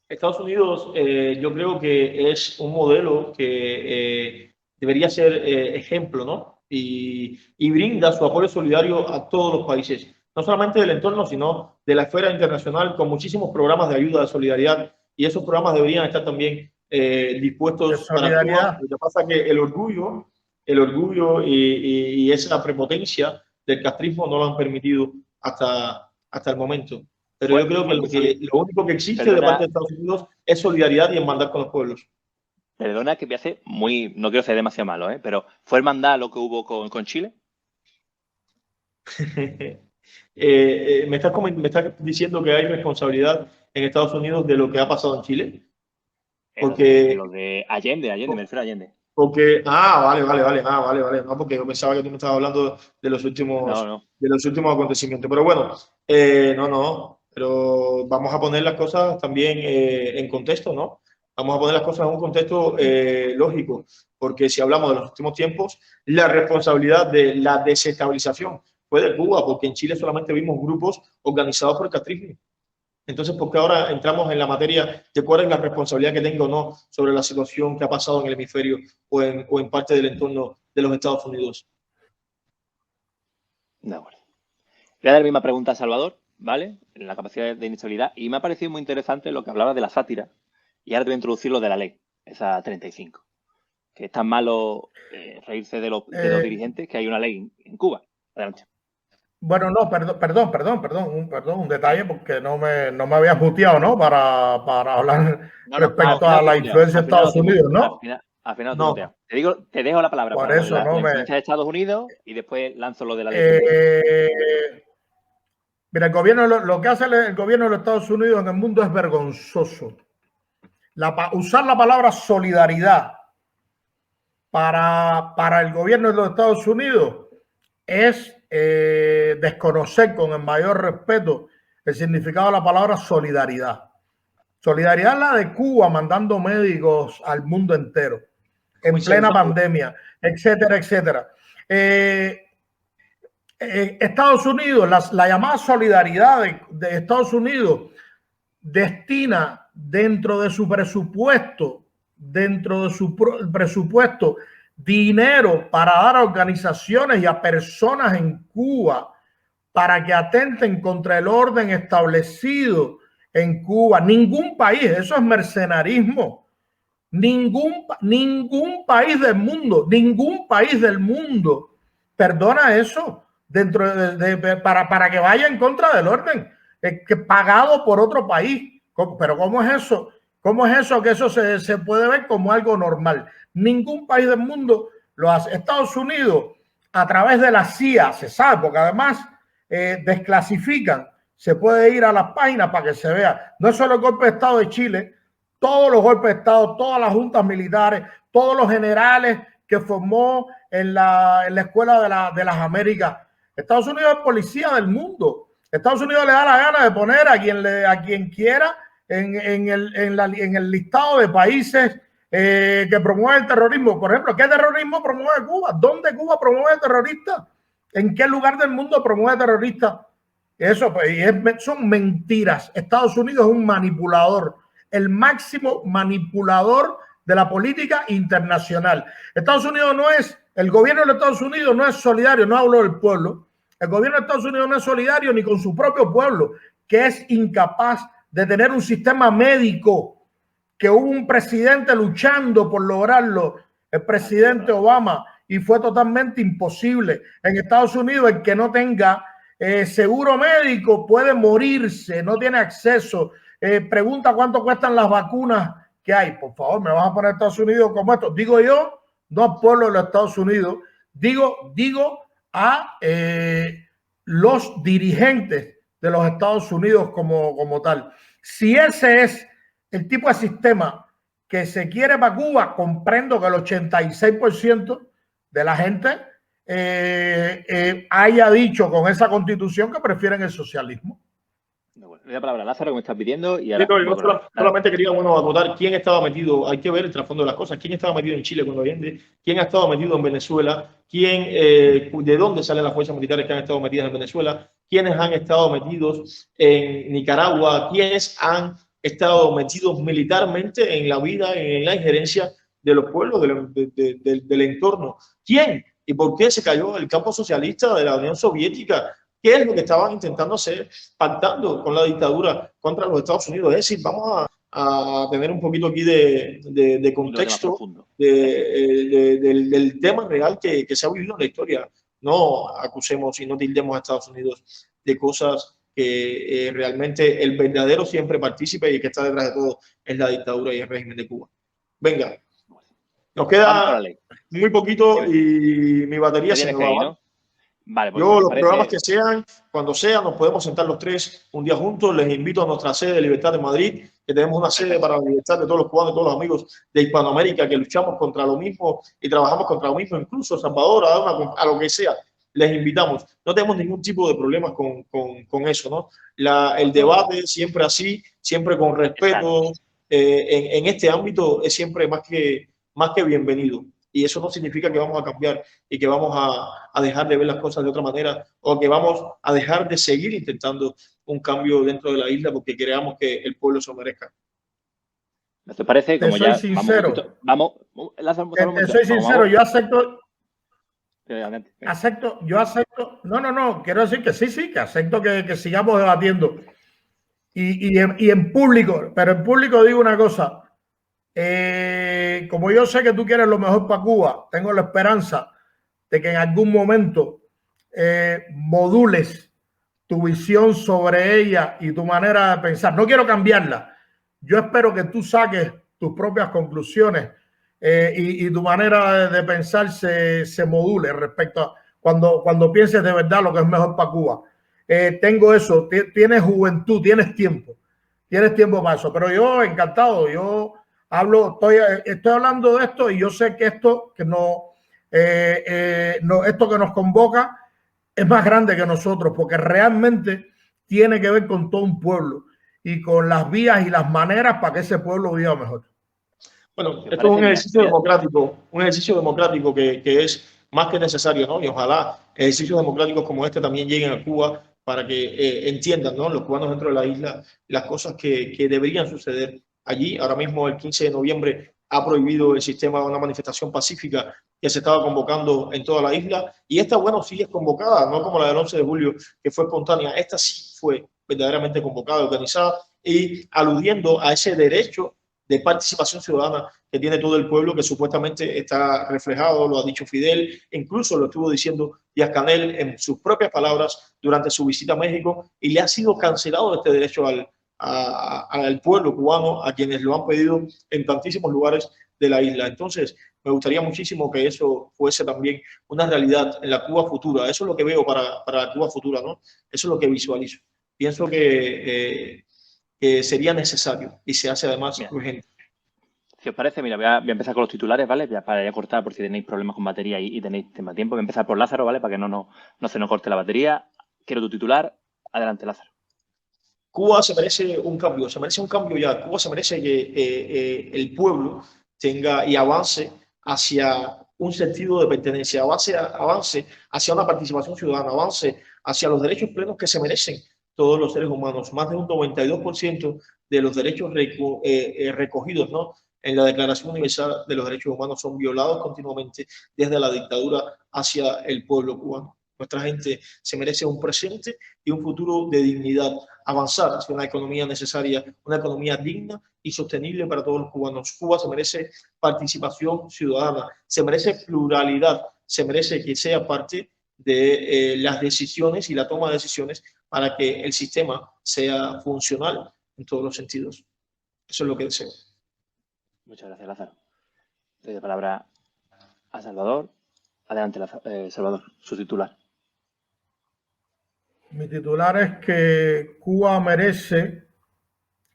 Estados Unidos, yo creo que es un modelo que debería ser ejemplo, ¿no? Y brinda su apoyo solidario a todos los países, no solamente del entorno, sino de la esfera internacional, con muchísimos programas de ayuda, de solidaridad, y esos programas deberían estar también dispuestos para Cuba. Lo que pasa es que el orgullo y esa prepotencia del castrismo no lo han permitido hasta el momento. Pero yo creo que lo único que existe de parte de Estados Unidos es solidaridad y hermandad con los pueblos. Perdona que me hace no quiero ser demasiado malo, pero ¿fue hermandad lo que hubo con Chile? ¿Me estás diciendo que hay responsabilidad en Estados Unidos de lo que ha pasado en Chile? Porque lo de Allende, me refiero a Allende. Porque, vale. No, porque yo pensaba que tú me estabas hablando de los últimos, de los últimos acontecimientos. Pero bueno, no. Pero vamos a poner las cosas también en contexto, ¿no? Vamos a poner las cosas en un contexto lógico. Porque si hablamos de los últimos tiempos, la responsabilidad de la desestabilización fue de Cuba, porque en Chile solamente vimos grupos organizados por el castrismo. Entonces, ¿por qué ahora entramos en la materia de cuál es la responsabilidad que tengo o no sobre la situación que ha pasado en el hemisferio o en parte del entorno de los Estados Unidos? De acuerdo. Voy a dar la misma pregunta a Salvador, ¿vale? En la capacidad de inestabilidad. Y me ha parecido muy interesante lo que hablaba de la sátira. Y ahora te voy a introducir lo de la ley, esa 35. Que es tan malo reírse de los dirigentes que hay una ley en Cuba. Adelante. Bueno, no, un detalle, porque no me había muteado, ¿no? Para hablar respecto a la influencia de Estados Unidos, ¿no? Al final no. Te dejo la palabra por para eso, la influencia de Estados Unidos y después lanzo lo de la ley. Mira, lo que hace el gobierno de los Estados Unidos en el mundo es vergonzoso. Usar la palabra solidaridad para el gobierno de los Estados Unidos es desconocer con el mayor respeto el significado de la palabra solidaridad. Solidaridad es la de Cuba mandando médicos al mundo entero en plena pandemia, etcétera, etcétera. Estados Unidos, la llamada solidaridad de Estados Unidos destina dentro de su presupuesto, dinero para dar a organizaciones y a personas en Cuba para que atenten contra el orden establecido en Cuba. Ningún país, eso es mercenarismo. Ningún país del mundo perdona eso para que vaya en contra del orden pagado por otro país. Pero ¿cómo es eso? ¿Cómo es eso que eso se puede ver como algo normal? Ningún país del mundo lo hace. Estados Unidos, a través de la CIA, se sabe, porque además desclasifican, se puede ir a las páginas para que se vea. No es solo el golpe de Estado de Chile, todos los golpes de Estado, todas las juntas militares, todos los generales que formó en la Escuela de las Américas. Estados Unidos es policía del mundo. Estados Unidos le da la gana de poner a quien quiera en el listado de países que promueven el terrorismo. Por ejemplo, ¿qué terrorismo promueve Cuba? ¿Dónde Cuba promueve terroristas? ¿En qué lugar del mundo promueve terroristas? Eso son mentiras. Estados Unidos es un manipulador, el máximo manipulador de la política internacional. Estados Unidos el gobierno de Estados Unidos no es solidario, no hablo del pueblo. El gobierno de Estados Unidos no es solidario ni con su propio pueblo, que es incapaz de tener un sistema médico, que hubo un presidente luchando por lograrlo, el presidente Obama, y fue totalmente imposible. En Estados Unidos, el que no tenga seguro médico puede morirse, no tiene acceso. Pregunta cuánto cuestan las vacunas que hay. Por favor, me vas a poner Estados Unidos como esto. Digo yo, no al pueblo de los Estados Unidos, digo a los dirigentes de los Estados Unidos como tal. Si ese es el tipo de sistema que se quiere para Cuba, comprendo que el 86% de la gente haya dicho con esa constitución que prefieren el socialismo. La palabra Lázaro que me estás pidiendo y ahora... yo solamente quería acotar quién estaba metido. Hay que ver el trasfondo de las cosas. ¿Quién estaba metido en Chile cuando viene? ¿Quién ha estado metido en Venezuela? ¿De dónde salen las fuerzas militares que han estado metidas en Venezuela? ¿Quiénes han estado metidos en Nicaragua? ¿Quiénes han estado metidos militarmente en la vida, en la injerencia de los pueblos del entorno? ¿Quién? ¿Y por qué se cayó el campo socialista de la Unión Soviética? ¿Qué es lo que estaban intentando hacer, pactando con la dictadura contra los Estados Unidos? Es decir, vamos a tener un poquito aquí de contexto del tema real que se ha vivido en la historia. No acusemos y no tildemos a Estados Unidos de cosas que realmente el verdadero siempre partícipe y el que está detrás de todo es la dictadura y el régimen de Cuba. Venga, nos queda muy poquito y mi batería se me va. Vale, pues Yo, los programas que sean, cuando sea, nos podemos sentar los tres un día juntos. Les invito a nuestra sede de Libertad de Madrid, que tenemos una sede para la libertad de todos los cubanos, de todos los amigos de Hispanoamérica, que luchamos contra lo mismo y trabajamos contra lo mismo, incluso Salvador, a lo que sea. Les invitamos. No tenemos ningún tipo de problemas con eso, ¿no? El debate siempre así, siempre con respeto, en este ámbito es siempre más que bienvenido. Y eso no significa que vamos a cambiar y que vamos a dejar de ver las cosas de otra manera o que vamos a dejar de seguir intentando un cambio dentro de la isla porque creamos que el pueblo se lo merezca. ¿Te parece? Como te soy sincero. Te soy sincero, yo acepto. No, quiero decir que sí, que acepto que sigamos debatiendo. Y en público, pero en público digo una cosa. Como yo sé que tú quieres lo mejor para Cuba, tengo la esperanza de que en algún momento modules tu visión sobre ella y tu manera de pensar. No quiero cambiarla. Yo espero que tú saques tus propias conclusiones y tu manera de pensar se module respecto a cuando pienses de verdad lo que es mejor para Cuba. Tengo eso. Tienes juventud, tienes tiempo para eso. Pero yo encantado, yo estoy hablando de esto y yo sé que esto que esto que nos convoca es más grande que nosotros, porque realmente tiene que ver con todo un pueblo y con las vías y las maneras para que ese pueblo viva mejor. Bueno, esto es un ejercicio democrático que es más que necesario, ¿no? Y ojalá ejercicios democráticos como este también lleguen a Cuba para que entiendan, ¿no?, los cubanos dentro de la isla las cosas que deberían suceder allí. Ahora mismo, el 15 de noviembre, ha prohibido el sistema de una manifestación pacífica que se estaba convocando en toda la isla. Y esta, bueno, sí es convocada, no como la del 11 de julio, que fue espontánea. Esta sí fue verdaderamente convocada, organizada y aludiendo a ese derecho de participación ciudadana que tiene todo el pueblo, que supuestamente está reflejado, lo ha dicho Fidel, incluso lo estuvo diciendo Díaz-Canel en sus propias palabras durante su visita a México, y le ha sido cancelado este derecho al pueblo cubano, a quienes lo han pedido en tantísimos lugares de la isla. Entonces, me gustaría muchísimo que eso fuese también una realidad en la Cuba futura. Eso es lo que veo para la Cuba futura, ¿no? Eso es lo que visualizo. Pienso que sería necesario y se hace además urgente. Si os parece, mira, voy a empezar con los titulares, ¿vale? Ya para cortar por si tenéis problemas con batería y tenéis tema tiempo. Voy a empezar por Lázaro, ¿vale? Para que no se nos corte la batería. Quiero tu titular. Adelante, Lázaro. Cuba se merece un cambio ya. Cuba se merece que el pueblo tenga y avance hacia un sentido de pertenencia, avance hacia una participación ciudadana, avance hacia los derechos plenos que se merecen todos los seres humanos. Más de un 92% de los derechos recogidos, ¿no?, en la Declaración Universal de los Derechos Humanos son violados continuamente desde la dictadura hacia el pueblo cubano. Nuestra gente se merece un presente y un futuro de dignidad, avanzar hacia una economía necesaria, una economía digna y sostenible para todos los cubanos. Cuba se merece participación ciudadana, se merece pluralidad, se merece que sea parte de las decisiones y la toma de decisiones para que el sistema sea funcional en todos los sentidos. Eso es lo que deseo. Muchas gracias, Lázaro. Doy la palabra a Salvador. Adelante, Salvador, su titular. Mi titular es que Cuba merece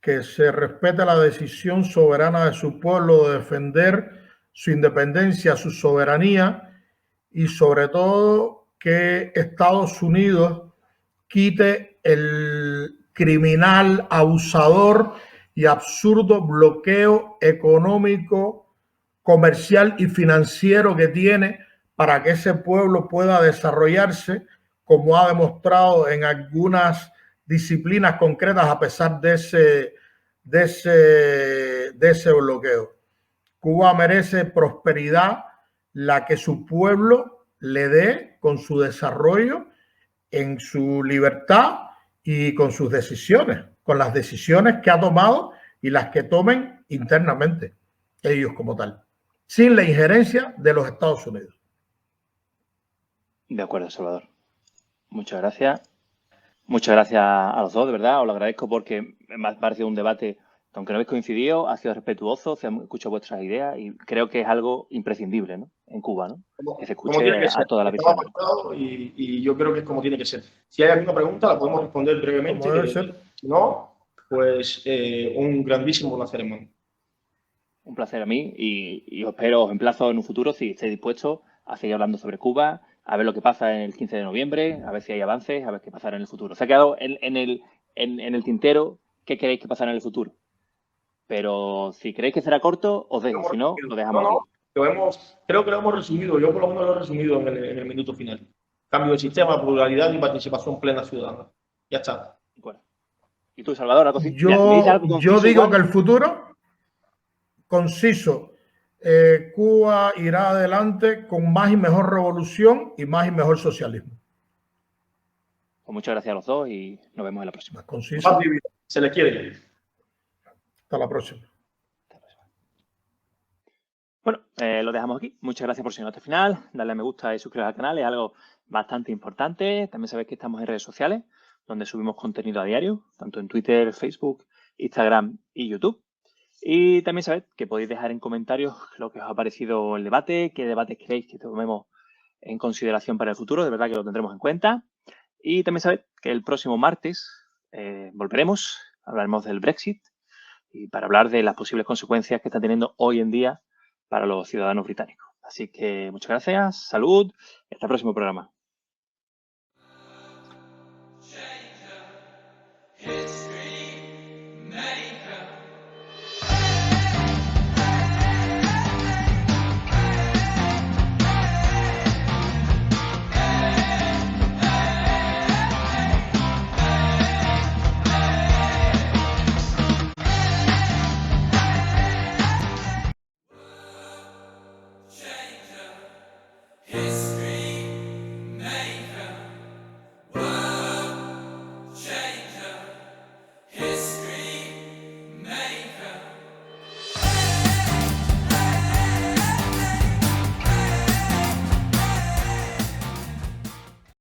que se respete la decisión soberana de su pueblo de defender su independencia, su soberanía y sobre todo que Estados Unidos quite el criminal, abusador y absurdo bloqueo económico, comercial y financiero que tiene para que ese pueblo pueda desarrollarse, como ha demostrado en algunas disciplinas concretas a pesar de ese bloqueo. Cuba merece prosperidad, la que su pueblo le dé con su desarrollo, en su libertad y con sus decisiones, con las decisiones que ha tomado y las que tomen internamente ellos como tal, sin la injerencia de los Estados Unidos. De acuerdo, Salvador. Muchas gracias. Muchas gracias a los dos, de verdad. Os lo agradezco porque me ha parecido un debate, aunque no habéis coincidido, ha sido respetuoso, se han escuchado vuestras ideas y creo que es algo imprescindible, ¿no?, en Cuba, ¿no? Que se como tiene escuche que ser. a toda la Estaba visión. pactado y yo creo que es como tiene que ser. Si hay alguna pregunta, la podemos responder brevemente. Como debe ser. Si no, pues un grandísimo placer, hermano. Un placer a mí y os emplazo en un futuro si estáis dispuestos a seguir hablando sobre Cuba, a ver lo que pasa en el 15 de noviembre, a ver si hay avances, a ver qué pasará en el futuro. Se ha quedado en el tintero qué queréis que pasará en el futuro. Pero si creéis que será corto, os dejo. Si no, lo dejamos aquí. Creo que lo hemos resumido. Yo por lo menos lo he resumido en el minuto final. Cambio de sistema, pluralidad y participación plena ciudadana. Ya está. Bueno. ¿Y tú, Salvador? ¿Algo así? Mira, si me dices algo conciso, yo digo igual, que el futuro, conciso, Cuba irá adelante con más y mejor revolución y más y mejor socialismo. Pues muchas gracias a los dos y nos vemos en la próxima. Más conciso. Se les quiere. Hasta la próxima. Bueno, lo dejamos aquí. Muchas gracias por seguirnos hasta el final. Darle a me gusta y suscribiros al canal es algo bastante importante. También sabéis que estamos en redes sociales, donde subimos contenido a diario, tanto en Twitter, Facebook, Instagram y YouTube. Y también sabéis que podéis dejar en comentarios lo que os ha parecido el debate, qué debates queréis que tomemos en consideración para el futuro. De verdad que lo tendremos en cuenta. Y también sabéis que el próximo martes volveremos, hablaremos del Brexit y para hablar de las posibles consecuencias que está teniendo hoy en día para los ciudadanos británicos. Así que muchas gracias, salud y hasta el próximo programa.